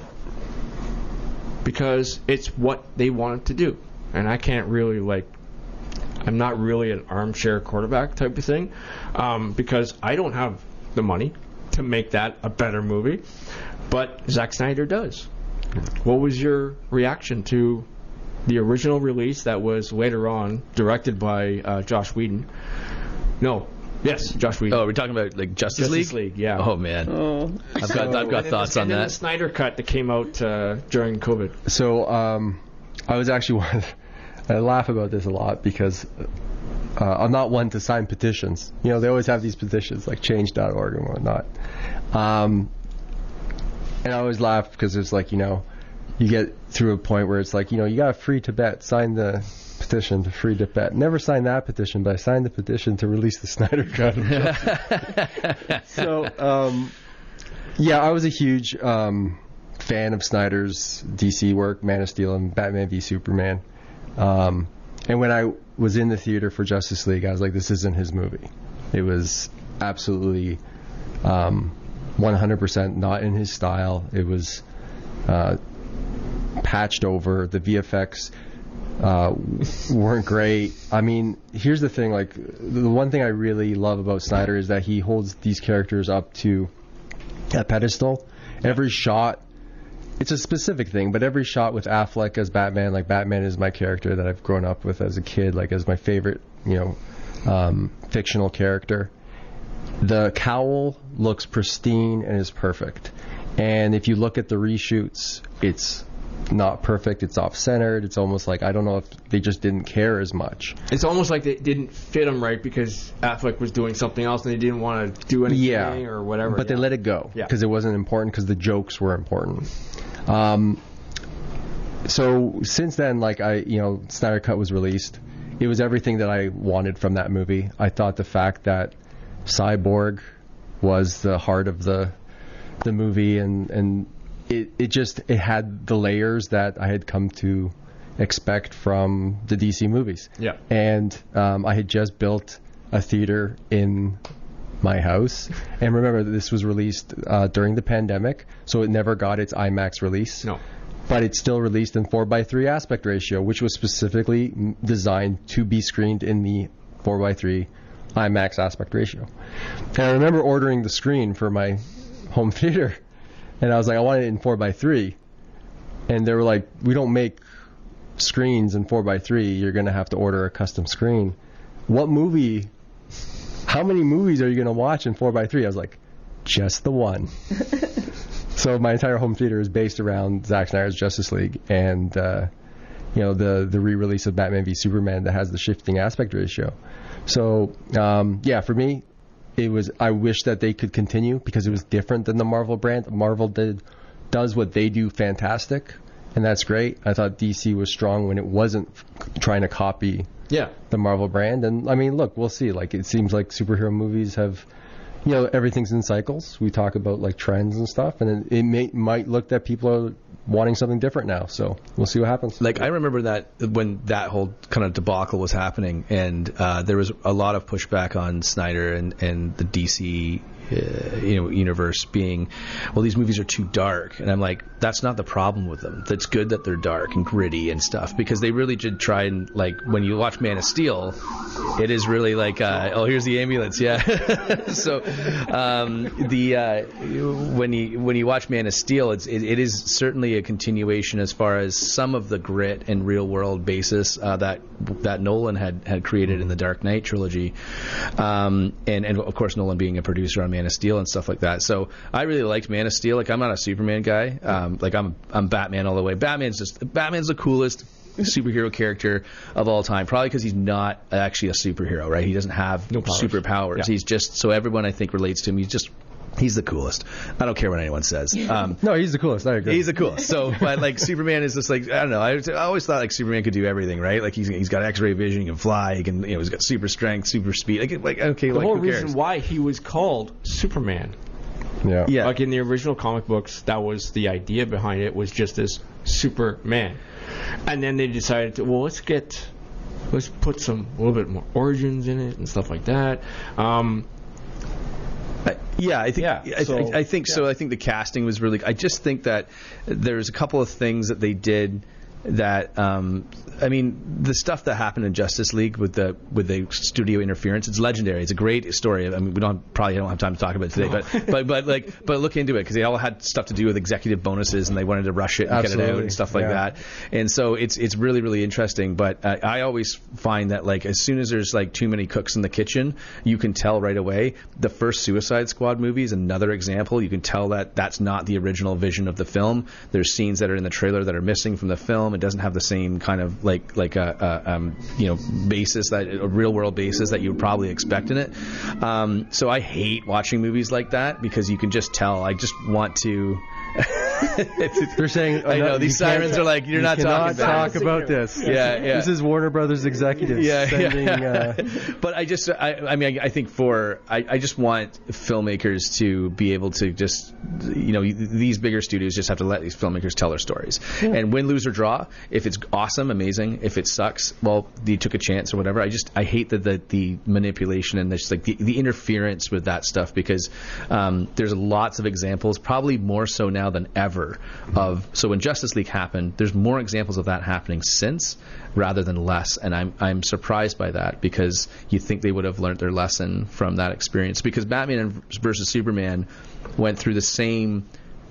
because it's what they wanted to do, and I can't really I'm not really an armchair quarterback type of thing because I don't have the money to make that a better movie, but Zack Snyder does. What was your reaction to the original release that was later on directed by Josh Whedon? No. Yes, Josh Whedon. Oh, we're talking about like Justice League? Yeah. Oh man. I've got thoughts on that. And the Snyder cut that came out during COVID. So I was actually I laugh about this a lot because I'm not one to sign petitions. You know, they always have these petitions like change.org and whatnot. And I always laugh because it's like, you know, you get through a point where it's like, you know, you got free Tibet, sign the petition to free Tibet. Never signed that petition, but I signed the petition to release the Snyder Cut. So, yeah, I was a huge fan of Snyder's DC work, Man of Steel and Batman v Superman. And when I was in the theater for Justice League, I was like, this isn't his movie. It was absolutely 100% not in his style. It was patched over. The VFX weren't great. I mean, here's the thing. Like, the one thing I really love about Snyder is that he holds these characters up to a pedestal. Every shot, it's a specific thing, but every shot with Affleck as Batman, like Batman is my character that I've grown up with as a kid, like as my favorite, you know, fictional character. The cowl looks pristine and is perfect. And if you look at the reshoots, it's not perfect. It's off-centered. It's almost like, I don't know if they just didn't care as much. It's almost like they didn't fit him right because Affleck was doing something else and they didn't want to do anything or whatever. But they let it go because it wasn't important because the jokes were important. So since then, like, Snyder Cut was released. It was everything that I wanted from that movie. I thought the fact that Cyborg was the heart of the movie, and it had the layers that I had come to expect from the DC movies. Yeah. And I had just built a theater in my house, and remember this was released during the pandemic, so it never got its IMAX release. No. But it's still released in 4:3 aspect ratio, which was specifically designed to be screened in the 4:3 IMAX aspect ratio. And I remember ordering the screen for my home theater, and I was like, I want it in 4:3, and they were like, we don't make screens in 4:3. You're gonna have to order a custom screen. How many movies are you gonna watch in 4:3? I was like, just the one. So my entire home theater is based around Zack Snyder's Justice League and the re-release of Batman v Superman that has the shifting aspect ratio. So for me, it was. I wish that they could continue because it was different than the Marvel brand. Marvel does what they do fantastic, and that's great. I thought DC was strong when it wasn't trying to copy the Marvel brand. And I mean, look, we'll see. Like, it seems like superhero movies have, everything's in cycles. We talk about like trends and stuff, and it might look that people are wanting something different now. So we'll see what happens. Like, I remember that when that whole kind of debacle was happening, and there was a lot of pushback on Snyder and the DC universe being, well, these movies are too dark. And I'm like, that's not the problem with them. That's good that they're dark and gritty and stuff, because they really did try and, like, when you watch Man of Steel, it is really like, oh, here's the ambulance, yeah. So when you watch Man of Steel, it is certainly a continuation as far as some of the grit and real world basis that Nolan had created in the Dark Knight trilogy, and of course Nolan being a producer on Man of Steel and stuff like that. So I really liked Man of Steel. Like, I'm not a Superman guy. Like, I'm Batman all the way. Batman's the coolest superhero character of all time, probably because he's not actually a superhero, right? He doesn't have superpowers. Yeah. He's just, so everyone I think relates to him. He's just He's the coolest. I don't care what anyone says. No, he's the coolest. I agree. He's the coolest. So, but like Superman is just like, I don't know. I always thought like Superman could do everything, right? Like he's got X-ray vision, he can fly, he can, he's got super strength, super speed. Like okay, the like whole who cares? reason why he was called Superman. Yeah. Like in the original comic books, that was the idea behind it, was just this Superman. And then they decided to, let's put a little bit more origins in it and stuff like that. I think so. I think the casting was really. I just think that there's a couple of things that they did that. I mean, the stuff that happened in Justice League with the studio interference, it's legendary. It's a great story. I mean, probably don't have time to talk about it today, but look into it, because they all had stuff to do with executive bonuses, and they wanted to rush it and get it out and stuff like that. And so it's really, really interesting. But I always find that like as soon as there's like too many cooks in the kitchen, you can tell right away. The first Suicide Squad movie is another example. You can tell that that's not the original vision of the film. There's scenes that are in the trailer that are missing from the film. It doesn't have the same kind of like a basis, that a real world basis that you would probably expect in it. So I hate watching movies like that, because you can just tell. I just want to. They're saying, I know these sirens are like, you're not talking about this. Yeah. This is Warner Brothers executives sending. But I just want filmmakers to be able to just, these bigger studios just have to let these filmmakers tell their stories. Yeah. And win, lose, or draw. If it's awesome, amazing. If it sucks, well, you took a chance or whatever. I hate the manipulation and just like the interference with that stuff, because there's lots of examples, probably more so now than ever, so when Justice League happened, there's more examples of that happening since rather than less, and I'm surprised by that, because you think they would have learned their lesson from that experience, because Batman versus Superman went through the same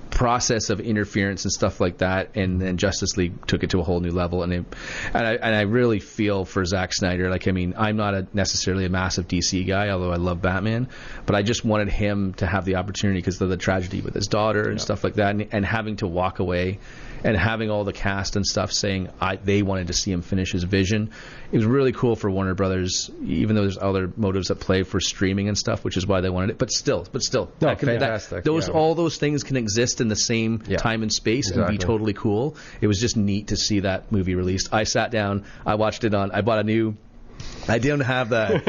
process of interference and stuff like that, and then Justice League took it to a whole new level, and I really feel for Zack Snyder. Like, I mean, I'm not necessarily a massive DC guy, although I love Batman, but I just wanted him to have the opportunity because of the tragedy with his daughter and stuff like that, and having to walk away, and having all the cast and stuff saying they wanted to see him finish his vision. It was really cool for Warner Brothers, even though there's other motives at play for streaming and stuff, which is why they wanted it. But still, fantastic. All those things can exist in the same time and space and be totally cool. It was just neat to see that movie released. I sat down, I watched it I bought a new. I don't have the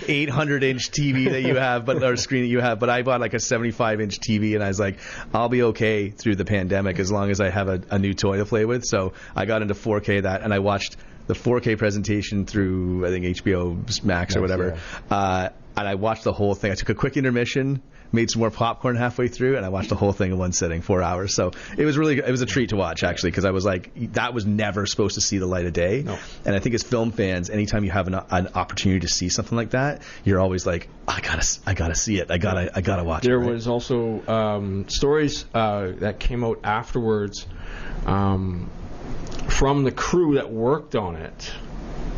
800-inch TV that you have, or screen that you have, but I bought like a 75-inch TV, and I was like, I'll be okay through the pandemic as long as I have a new toy to play with. So I got into 4K and I watched the 4K presentation through, I think, HBO Max or whatever. Yeah. And I watched the whole thing. I took a quick intermission, made some more popcorn halfway through, and I watched the whole thing in one sitting, 4 hours. So it was a treat to watch, actually, because I was like, that was never supposed to see the light of day. No. And I think as film fans, anytime you have an opportunity to see something like that, you're always like, I gotta see it. I gotta watch it. There was also stories that came out afterwards from the crew that worked on it,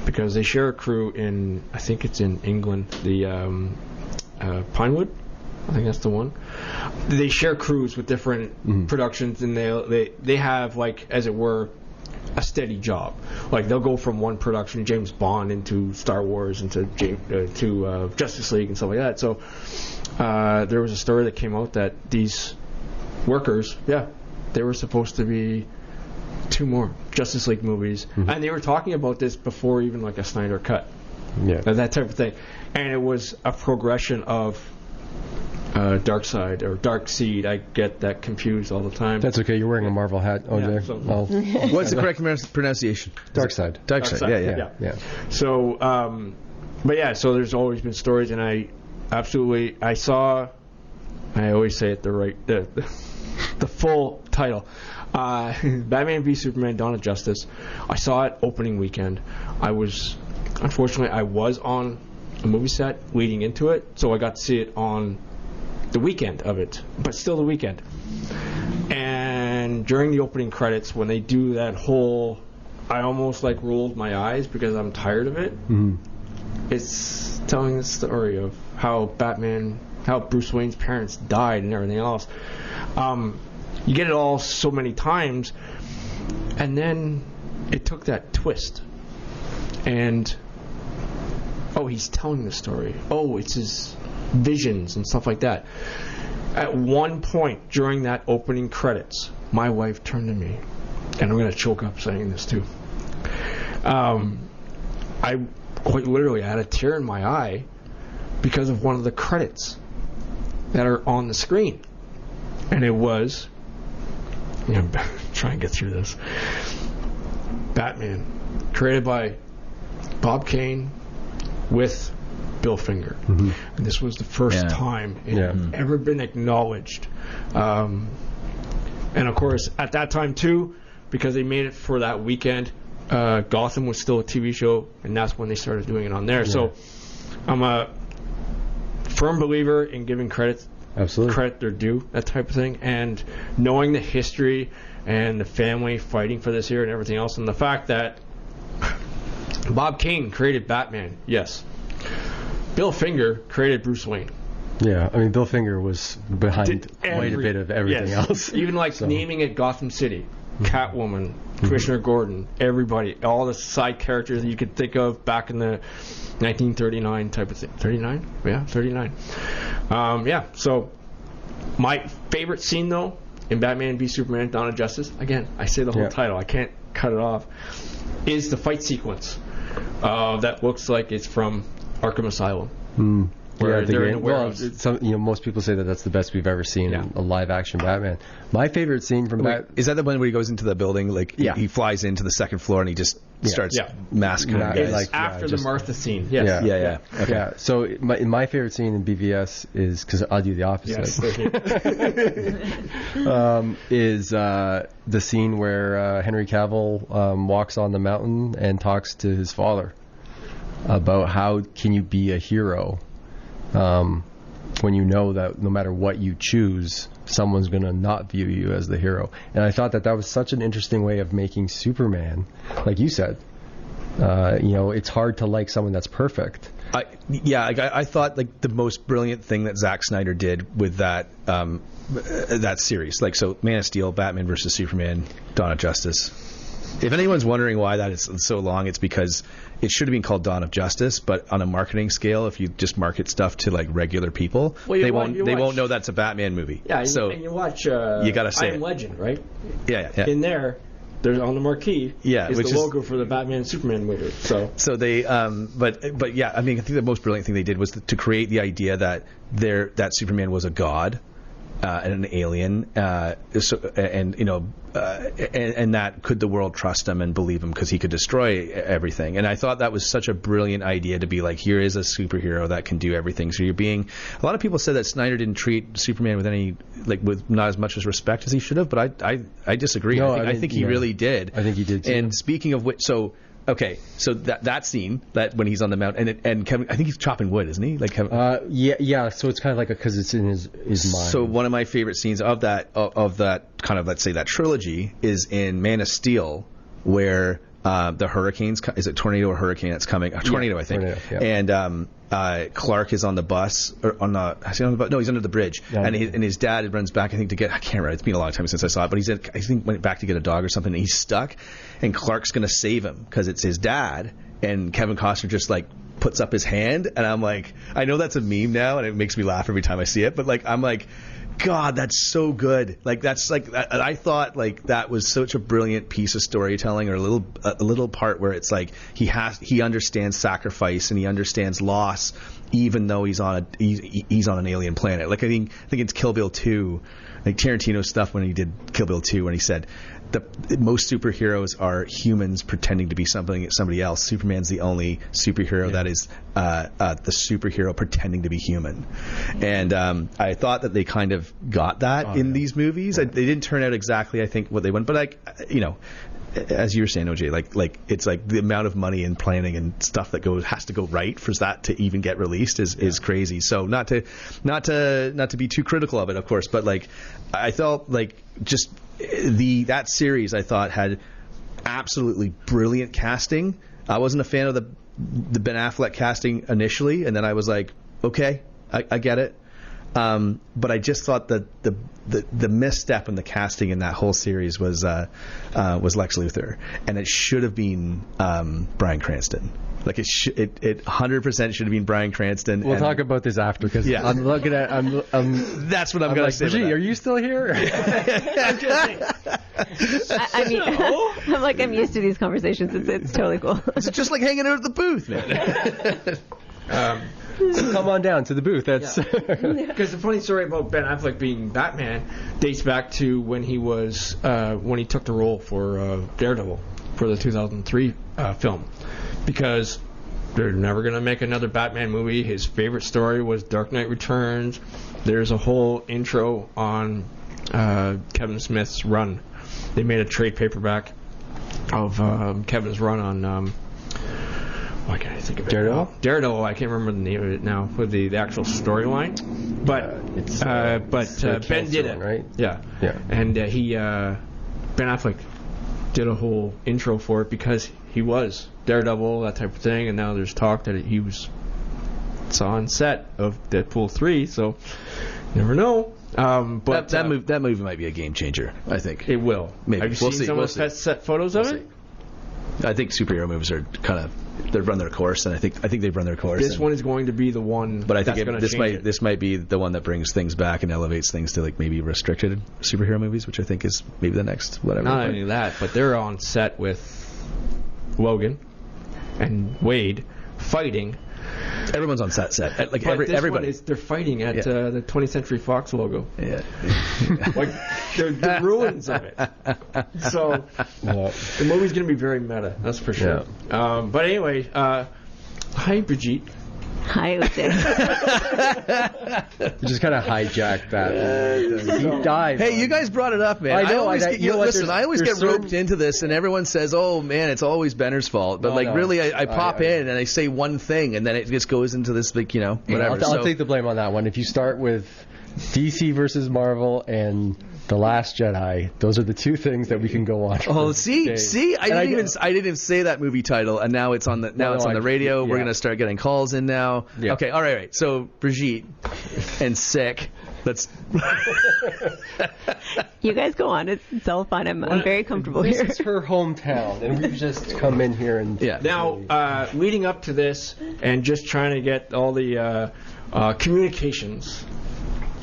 because they share a crew in, I think it's in England, the Pinewood. I think that's the one. They share crews with different productions, and they have, like, as it were, a steady job. Like, they'll go from one production, James Bond, into Star Wars, into Justice League and stuff like that. So there was a story that came out that these workers, they were supposed to be 2 more Justice League movies, and they were talking about this before even like a Snyder cut, that type of thing, and it was a progression of Dark Side or Dark Seed. I get that confused all the time. That's okay. You're wearing a Marvel hat, OJ. What's the correct pronunciation? Dark Side. Dark Side. Yeah. So, so there's always been stories, and I always say it the full title. Batman v Superman: Dawn of Justice. I saw it opening weekend. I was on a movie set leading into it, so I got to see it on the weekend of it, but still the weekend. And during the opening credits, when they do that whole, I almost like rolled my eyes because I'm tired of it. It's telling the story of how Bruce Wayne's parents died and everything else. You get it all so many times, and then it took that twist, and he's telling the story. It's his visions and stuff like that. At one point during that opening credits, my wife turned to me, and I'm going to choke up saying this too. I quite literally had a tear in my eye because of one of the credits that are on the screen. And it was, I'm going to try and get through this, Batman, created by Bob Kane with Bill Finger. Mm-hmm. And this was the first time it had ever been acknowledged. And of course, at that time too, because they made it for that weekend, Gotham was still a TV show, and that's when they started doing it on there. Yeah. So I'm a firm believer in giving credit their due, that type of thing, and knowing the history and the family fighting for this here and everything else, and the fact that Bob Kane created Batman, yes. Bill Finger created Bruce Wayne. Yeah, I mean, Bill Finger was behind quite a bit of everything else. Even naming it Gotham City, Catwoman, Commissioner Gordon, everybody, all the side characters that you could think of back in the 1939 type of thing. 39? Yeah, 39. So my favorite scene, though, in Batman v Superman, Dawn of Justice, again, I say the whole title, I can't cut it off, is the fight sequence that looks like it's from Arkham Asylum. Where they're in the warehouse. Most people say that that's the best we've ever seen in a live-action Batman. My favorite scene from is that the one where he goes into the building? He flies into the second floor and he just starts massacring guys. It's after the Martha scene. Yes. Yeah. Okay. Yeah. So my favorite scene in BVS is, because I'll do the opposite. Is the scene where Henry Cavill walks on the mountain and talks to his father about how can you be a hero when you know that no matter what you choose, someone's going to not view you as the hero. And I thought that was such an interesting way of making Superman, like you said. It's hard to like someone that's perfect. I thought the most brilliant thing that Zack Snyder did with that series, so Man of Steel, Batman versus Superman, Dawn of Justice. If anyone's wondering why that is so long, it's because it should have been called Dawn of Justice, but on a marketing scale, if you just market stuff to regular people, they won't know that's a Batman movie. Yeah, and you watch you gotta say I Am Legend, right? Yeah. In there's on the marquee is the logo for the Batman and Superman movie. So they but yeah, I mean, I think the most brilliant thing they did was to create the idea that that Superman was a god. And an alien, and that could the world trust him and believe him because he could destroy everything. And I thought that was such a brilliant idea to be here is a superhero that can do everything. So a lot of people said that Snyder didn't treat Superman with any with not as much as respect as he should have, but I disagree. No, I think he really did. I think he did too. And speaking of which, so that scene that when he's on the mountain and Kevin, I think he's chopping wood, isn't he? Yeah. So it's kind of because it's in his mind. So one of my favorite scenes of that kind of, let's say, that trilogy is in Man of Steel, where the hurricanes, is it tornado or hurricane that's coming? A tornado, I think. Tornado, yeah. And Clark is on the bus, or on the, is he on the bus? No, he's under the bridge, and his dad runs back, I think, to get, I can't remember, it's been a long time since I saw it, but I think went back to get a dog or something, and he's stuck, and Clark's going to save him because it's his dad, and Kevin Costner just puts up his hand, and I'm I know that's a meme now, and it makes me laugh every time I see it, but I'm God, that's so good. I thought that was such a brilliant piece of storytelling, or a little part where it's he understands sacrifice and he understands loss, even though he's on an alien planet. I think it's Kill Bill 2, Tarantino's stuff when he did Kill Bill 2, when he said most superheroes are humans pretending to be somebody else. Superman's the only superhero that is the superhero pretending to be human. And I thought that they kind of got that in these movies. They didn't turn out exactly, I think, what they went, but as you were saying, OJ, it's the amount of money and planning and stuff that has to go right for that to even get released is crazy. So not to be too critical of it, of course, but I felt just that series, I thought, had absolutely brilliant casting. I wasn't a fan of the Ben Affleck casting initially, and then I was okay, I get it. But I just thought that the misstep in the casting in that whole series was Lex Luthor, and it should have been Bryan Cranston. Like it 100% should have been Bryan Cranston. We'll talk about this after because I'm looking at. That's what I'm going to say. Brigitte, are you still here? I mean, I'm used to these conversations. It's totally cool. It's just like hanging out at the booth, man. Come on down to the booth. That's because the funny story about Ben Affleck being Batman dates back to when he was when he took the role for Daredevil for the 2003 film, because they're never going to make another Batman movie. His favorite story was Dark Knight Returns. There's a whole intro on Kevin Smith's run. They made a trade paperback of Kevin's run on why can't I think of it? Daredevil. I can't remember the name of it now for the actual storyline, but Ben did it, right? Yeah. And Ben Affleck did a whole intro for it because he was Daredevil, that type of thing, and now there's talk that he was on set of Deadpool 3, so you never know. But that movie might be a game changer. I think it will. Maybe. Have you seen some of the set photos of it? I think superhero movies are they've run their course, and I think they've run their course. This one is going to be the one. But I think this might be the one that brings things back and elevates things to like maybe restricted superhero movies, which I think is maybe the next whatever. Not only that, but they're on set with Logan and Wade fighting. Everyone's on set. Like but everybody. They're fighting at the 20th Century Fox logo. Yeah. Like the ruins of it. So the movie's going to be very meta. That's for sure. Yeah. But anyway, hi Brigitte. Hi, Jose. You just kind of hijacked that. Deep dive. Hey, you guys brought it up, man. I know. Listen, I always get roped into this, and everyone says, "Oh man, it's always Benner's fault." But really, I pop in and I say one thing, and then it just goes into this big, whatever. I'll take the blame on that one. If you start with DC versus Marvel and The Last Jedi, those are the two things that we can go on. Oh, see, I didn't even say that movie title, and now it's on the on the radio. Yeah. We're gonna start getting calls in now. Yeah. Okay, all right. So Brigitte and S.I.K. Let's. You guys go on. It's all fun. I'm very comfortable here. This is her hometown, and we've just come in here and. Yeah. Now, leading up to this, and just trying to get all the communications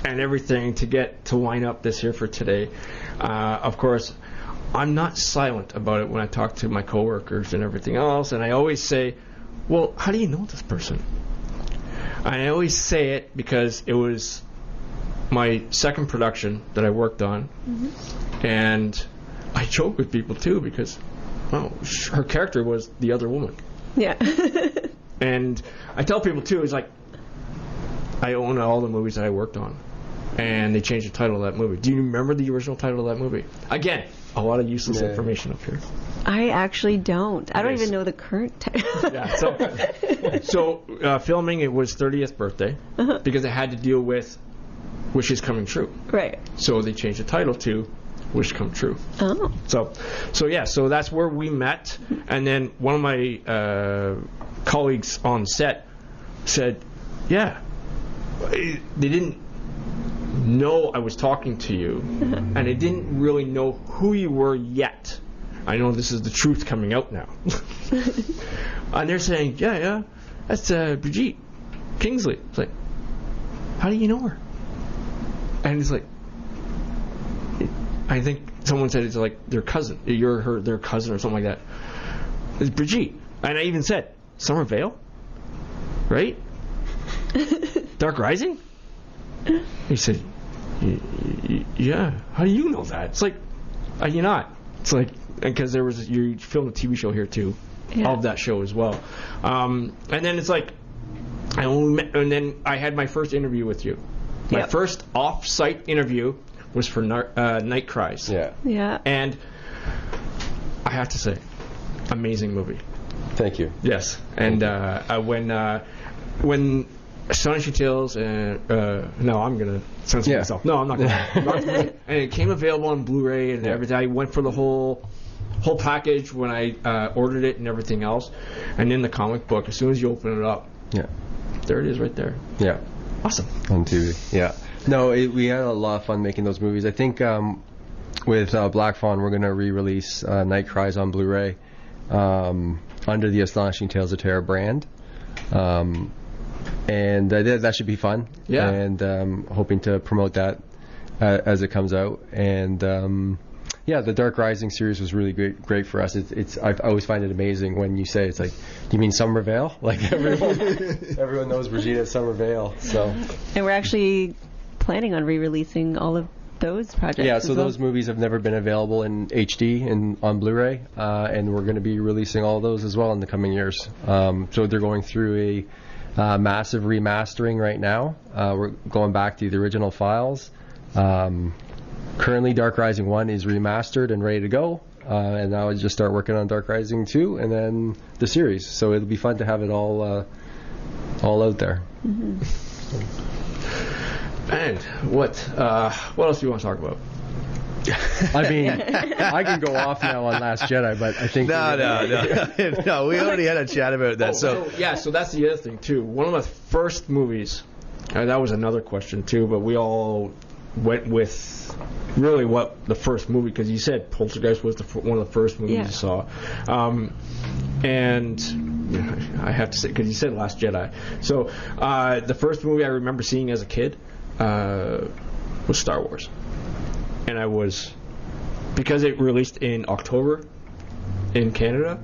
and everything to line up this here for today. Of course, I'm not silent about it when I talk to my coworkers and everything else, and I always say, well, how do you know this person? I always say it because it was my second production that I worked on, and I joke with people too because, her character was the other woman. Yeah. And I tell people too, it's like, I own all the movies that I worked on. And they changed the title of that movie. Do you remember the original title of that movie? Again, a lot of useless information up here. I actually don't. I don't even know the current title. So filming, it was 30th birthday because it had to deal with wishes coming true. Right. So they changed the title to Wish Come True. Oh. So that's where we met. And then one of my colleagues on set said, yeah, they didn't know I was talking to you, and they didn't really know who you were yet. I know this is the truth coming out now. And they're saying, yeah, that's Brigitte Kingsley. It's like, how do you know her? And it's like, I think someone said it's like their cousin. You're their cousin or something like that. It's Brigitte. And I even said, Summer Vale? Right? Dark Rising? He said, yeah. How do you know that? It's like, you're not. It's like, because you filmed a TV show here too, of that show as well. And then it's like, and then I had my first interview with you. My first off-site interview was for Night Cries. Yeah. Yeah. And I have to say, amazing movie. Thank you. Yes. And when Astonishing Tales and no, I'm gonna censor myself. No, I'm not gonna. And it came available on Blu-ray and everything. I went for the whole package when I ordered it and everything else. And in the comic book, as soon as you open it up, there it is right there. Yeah. Awesome. On TV. Yeah. No, we had a lot of fun making those movies. I think with Black Fawn, we're gonna re-release Night Cries on Blu-ray. under the Astonishing Tales of Terror brand. And that should be fun. Yeah. And hoping to promote that as it comes out. And yeah, the Dark Rising series was really great for us. I always find it amazing when you say, it's like, you mean Somerville? Like everyone knows Brigitte at Somerville. So. And we're actually planning on re-releasing all of those projects. Yeah, so those movies have never been available in HD and on Blu-ray, and we're going to be releasing all of those as well in the coming years. So they're going through a massive remastering right now. We're going back to the original files. Currently, Dark Rising 1 is remastered and ready to go, and now I just start working on Dark Rising 2 and then the series. So it'll be fun to have it all out there. Mm-hmm. And what else do you want to talk about? I mean, I can go off now on Last Jedi, but I think no. We already had a chat about that. So that's the other thing too. One of my first movies, and that was another question too. But we all went with really what the first movie, because you said Poltergeist was one of the first movies you saw, and I have to say, because you said Last Jedi. So the first movie I remember seeing as a kid was Star Wars. And I was, because it released in October in Canada,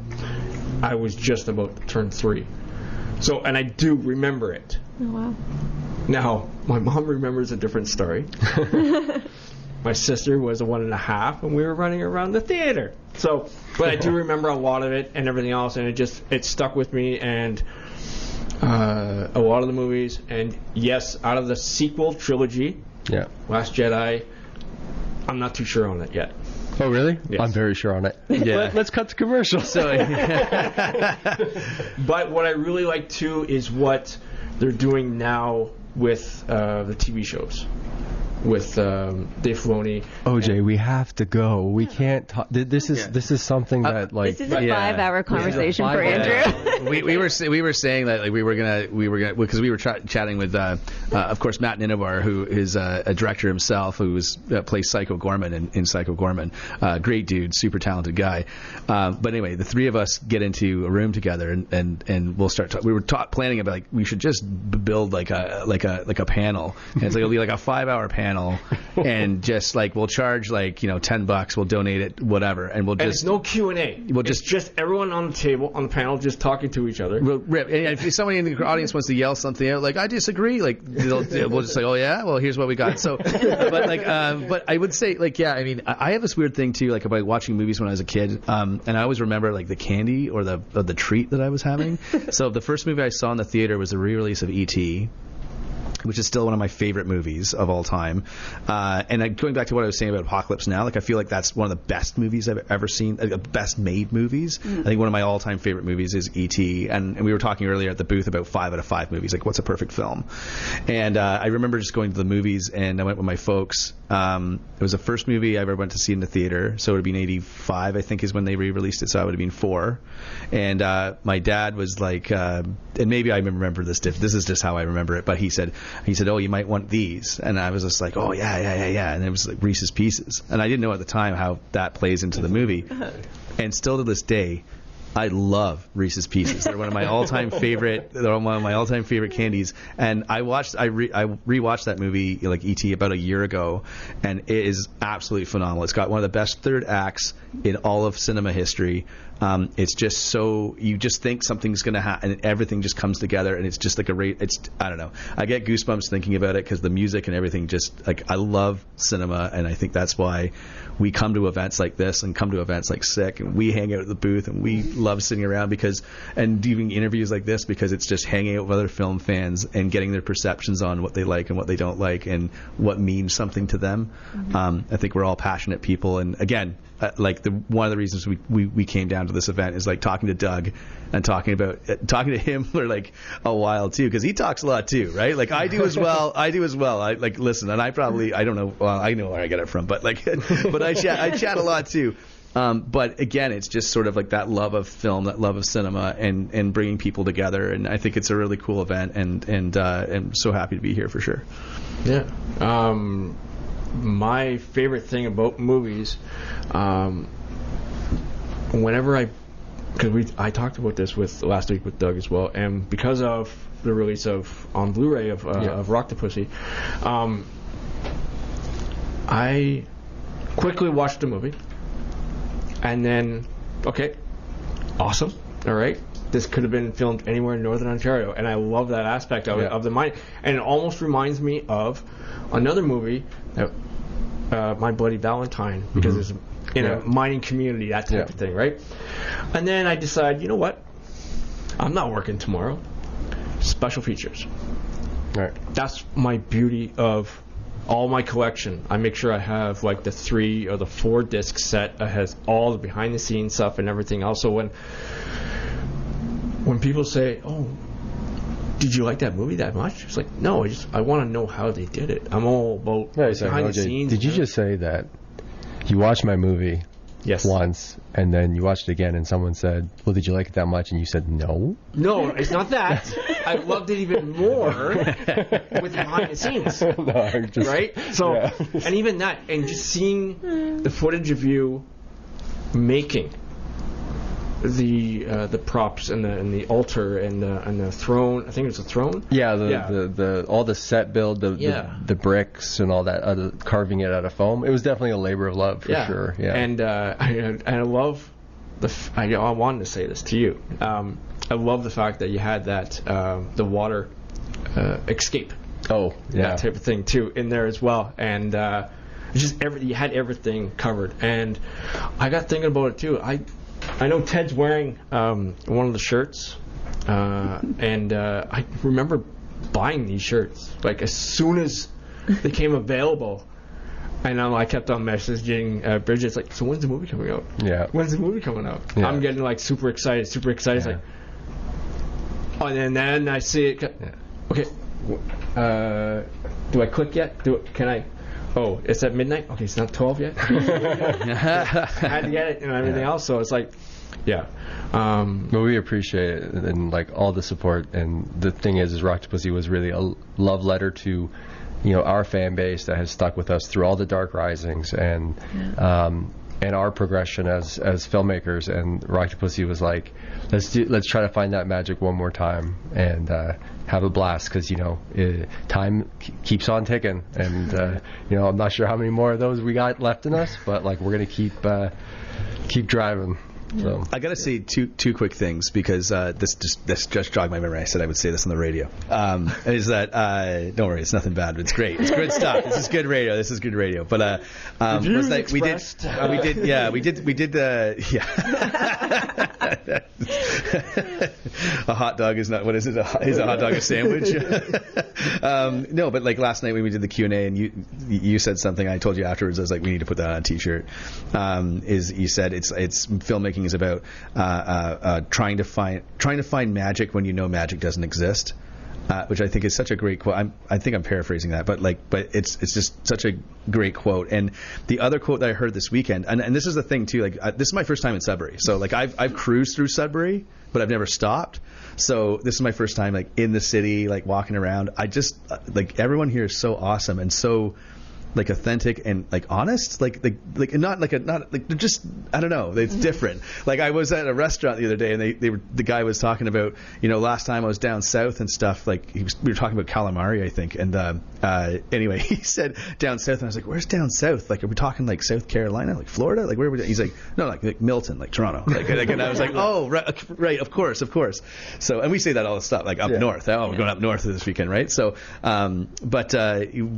I was just about to turn 3. So, and I do remember it. Oh, wow. Now, my mom remembers a different story. My sister was 1.5, and we were running around the theater. So, but I do remember a lot of it and everything else, and it stuck with me, and a lot of the movies. And yes, out of the sequel trilogy, Last Jedi, I'm not too sure on it yet. Oh, really? Yes. I'm very sure on it. Yeah. Let's cut to commercial. So, but what I really like, too, is what they're doing now with the TV shows. With Dave Filoni. OJ, we have to go. We can't talk. This is something that this is a 5-hour conversation for Andrew. we were saying that we were gonna because we were chatting with of course Matt Ninovar, who is a director himself, who plays Psycho Gorman in Psycho Gorman. Great dude, super talented guy. But anyway, the three of us get into a room together and we'll start. We were planning about we should just build like a panel. And it's it'll be like a 5-hour panel. And just we'll charge $10, we'll donate it, whatever, and we'll just. And it's no Q&A. It's just everyone on the table, on the panel, just talking to each other. We'll rip. And if somebody in the audience wants to yell something out, I disagree, we'll just say, oh yeah, well here's what we got. So, but I would say I mean I have this weird thing too, about watching movies when I was a kid, and I always remember the candy or the treat that I was having. So the first movie I saw in the theater was a re-release of E.T., which is still one of my favorite movies of all time. And going back to what I was saying about Apocalypse Now, I feel like that's one of the best movies I've ever seen, best made movies. I think one of my all-time favorite movies is E.T. And we were talking earlier at the booth about 5 out of 5 movies, what's a perfect film. And I remember just going to the movies, and I went with my folks. It was the first movie I ever went to see in the theater, so it would have been 85, I think, is when they re-released it, so I would have been 4. And my dad was and maybe I remember this is just how I remember it, but he said, oh, you might want these. And I was just oh, yeah. And it was Reese's Pieces. And I didn't know at the time how that plays into the movie. And still to this day, I love Reese's Pieces. They're one of my all-time favorite. They're one of my all-time favorite candies. And I rewatched that movie E.T. about a year ago, and it is absolutely phenomenal. It's got one of the best third acts in all of cinema history. It's just so you just think something's going to happen, and everything just comes together, and it's just it's I don't know. I get goosebumps thinking about it because the music and everything just I love cinema, and I think that's why we come to events like this and come to events like S.I.K, and we hang out at the booth, and we love sitting around and doing interviews like this because it's just hanging out with other film fans and getting their perceptions on what they like and what they don't like and what means something to them. Mm-hmm. I think we're all passionate people, and again, one of the reasons we came down to this event is talking to Doug and talking to him for a while too, because he talks a lot too, right? I do as well. I listen, and I don't know. Well, I know where I get it from, but but I chat a lot too. But again, it's just sort of that love of film, that love of cinema, and bringing people together. And I think it's a really cool event, and I'm so happy to be here for sure. Yeah. My favorite thing about movies, whenever I because I talked about this last week with Doug as well, and because of the release on Blu-ray of Rocktapussy, I quickly watched the movie, and then, okay, awesome, all right, this could have been filmed anywhere in Northern Ontario, and I love that aspect of the mind, and it almost reminds me of another movie, My Bloody Valentine, because it's in a mining community, that type of thing, right? And then I decide, you know what? I'm not working tomorrow. Special features. Right. That's my beauty of all my collection. I make sure I have like the 3 or the 4 disc set that has all the behind the scenes stuff and everything. Also, when people say, "Oh, did you like that movie that much?" It's like, no, I want to know how they did it. I'm all about behind the scenes. Did you just say that you watched my movie once and then you watched it again and someone said, "Well, did you like it that much?" and you said no? No, it's not that. I loved it even more with behind the scenes. Right? So, and even that, and just seeing the footage of you making the props and the altar and the throne. I think it was a throne. Yeah, the all the set build, the bricks and all that, carving it out of foam. It was definitely a labor of love for sure. Yeah, and I love I wanted to say this to you. I love the fact that you had that the water escape. Oh, yeah, that type of thing too in there as well, and just you had everything covered. And I got thinking about it too. I know Ted's wearing one of the shirts, and I remember buying these shirts like as soon as they came available. And I kept on messaging Bridget. It's like, so when's the movie coming out? Yeah. When's the movie coming out? Yeah. I'm getting like super excited. It's like, oh, and then I see it. Okay. Do I click yet? Can I? Oh, it's at midnight? Okay, it's not 12 yet? I had to get it and everything else, so it's like, but we appreciate it and like all the support. And the thing is Rocktapussy was really a love letter to, our fan base that has stuck with us through all the dark risings and our progression as filmmakers. And Rocktapussy was like, let's try to find that magic one more time and have a blast, because time keeps on ticking, and I'm not sure how many more of those we got left in us, but like we're gonna keep driving. So I gotta say two quick things, because this just jogged my memory. I said I would say this on the radio. Is that don't worry, it's nothing bad. It's great. It's good stuff. This is good radio. But was that we did a hot dog is not, what is it? Is a hot dog a sandwich? No, but like last night when we did the Q&A and you said something, I told you afterwards, I was like, we need to put that on a t-shirt. Is you said it's filmmaking is about trying to find magic when magic doesn't exist, which I think is such a great quote. I think I'm paraphrasing that, but it's just such a great quote. And the other quote that I heard this weekend, and this is the thing too, this is my first time in Sudbury, so like I've cruised through Sudbury, but I've never stopped. So this is my first time like in the city, like walking around. I just like everyone here is so awesome and so like authentic and like honest, like not they're just, I don't know, it's different. Like I was at a restaurant the other day and the guy was talking about, last time I was down south and stuff, like we were talking about calamari, I think, and anyway, he said down south, and I was like, where's down south? Like, are we talking like South Carolina, like Florida, like where are we? He's like, no, like Milton, like Toronto, like and I was like, oh right, of course. So, and we say that all the stuff, like up north. Oh, we're going up north this weekend, right? So but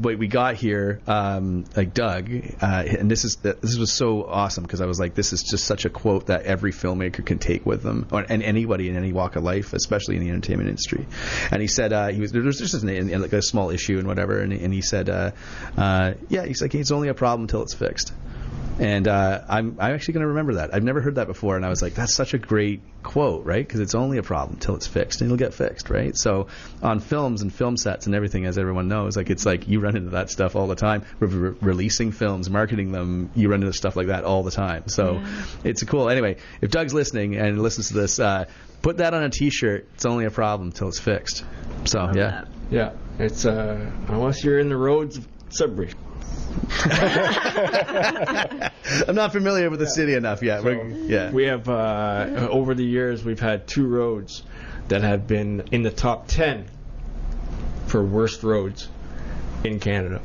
we got here, like Doug, and this was so awesome, because I was like, this is just such a quote that every filmmaker can take with them, and anybody in any walk of life, especially in the entertainment industry. And he said there was just like a small issue and whatever, and he said he's like, it's only a problem until it's fixed. And I'm actually going to remember that. I've never heard that before, and I was like, that's such a great quote, right? Because it's only a problem until it's fixed, and it'll get fixed, right? So on films and film sets and everything, as everyone knows, like it's like you run into that stuff all the time. Releasing films, marketing them, you run into stuff like that all the time. So it's cool. Anyway, if Doug's listening and listens to this, put that on a t-shirt. It's only a problem until it's fixed. So yeah. It's unless you're in the roads of Sudbury. I'm not familiar with the city enough yet. We have, over the years, we've had 2 roads that have been in the top 10 for worst roads in Canada.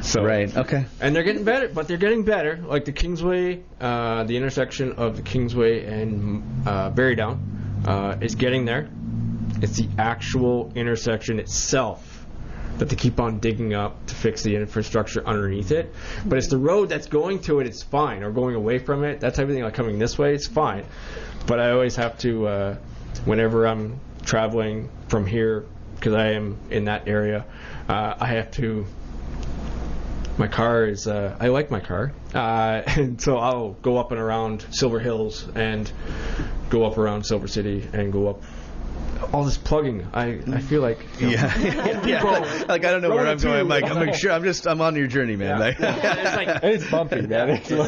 So, right, okay. And they're getting better, but they're getting better. Like the Kingsway, the intersection of the Kingsway and Barrydown is getting there. It's the actual intersection itself that they keep on digging up to fix the infrastructure underneath it. But it's the road that's going to it, it's fine, or going away from it, that type of thing, like coming this way, it's fine. But I always have to, whenever I'm traveling from here, because I am in that area, I have to, my car is, I like my car, and so I'll go up and around Silver Hills and go up around Silver City and go up. All this plugging, I feel like people, like I don't know where I'm going. I'm on your journey, man. It's like it's bumpy, man. So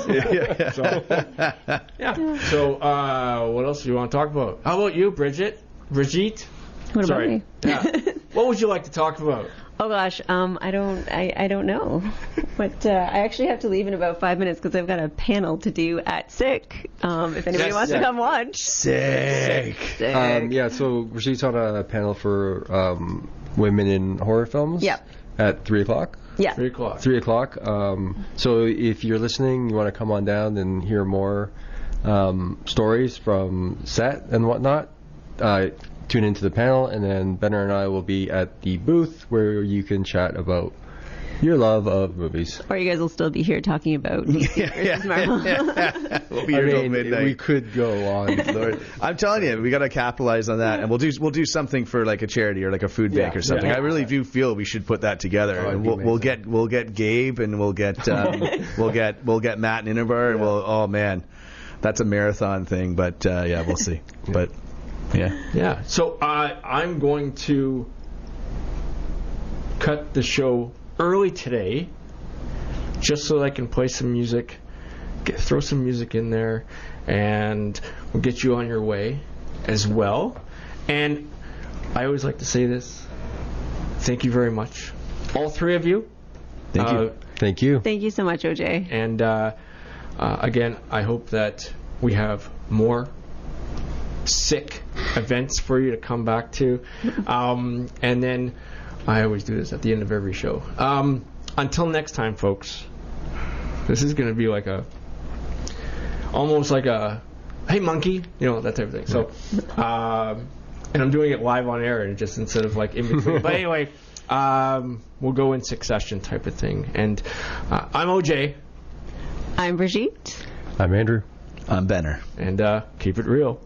what else do you want to talk about? How about you, Brigitte? What about me? Yeah. What would you like to talk about? Oh gosh, I don't know. But I actually have to leave in about 5 minutes because I've got a panel to do at S.I.C.K. If anybody wants to come watch. S.I.C.K. Yeah, so Brigitte's on a panel for women in horror films. Yep. At 3 o'clock. Yeah. 3 o'clock. 3 o'clock. So if you're listening, you want to come on down and hear more stories from set and whatnot, tune into the panel, and then Benner and I will be at the booth where you can chat about your love of movies. Or you guys will still be here talking about DC versus Marvel. We'll be here till midnight. We could go on. Lord. I'm telling you, we got to capitalize on that, and we'll do something for like a charity or like a food bank or something. I really do feel we should put that together. And we'll get Gabe, and we'll get we'll get Matt Ninnebar, and oh man, that's a marathon thing. But we'll see. But yeah. So I'm going to cut the show early today, just so I can play some music, throw some music in there, and we'll get you on your way as well. And I always like to say this: thank you very much, all 3 of you. Thank you. Thank you. Thank you so much, OJ. And again, I hope that we have more sick events for you to come back to, and then I always do this at the end of every show. Until next time, folks, this is going to be like almost like a hey monkey, that type of thing. So and I'm doing it live on air, and just instead of like in between. But anyway, we'll go in succession type of thing. And I'm OJ. I'm Brigitte. I'm Andrew. I'm Benner. And keep it real.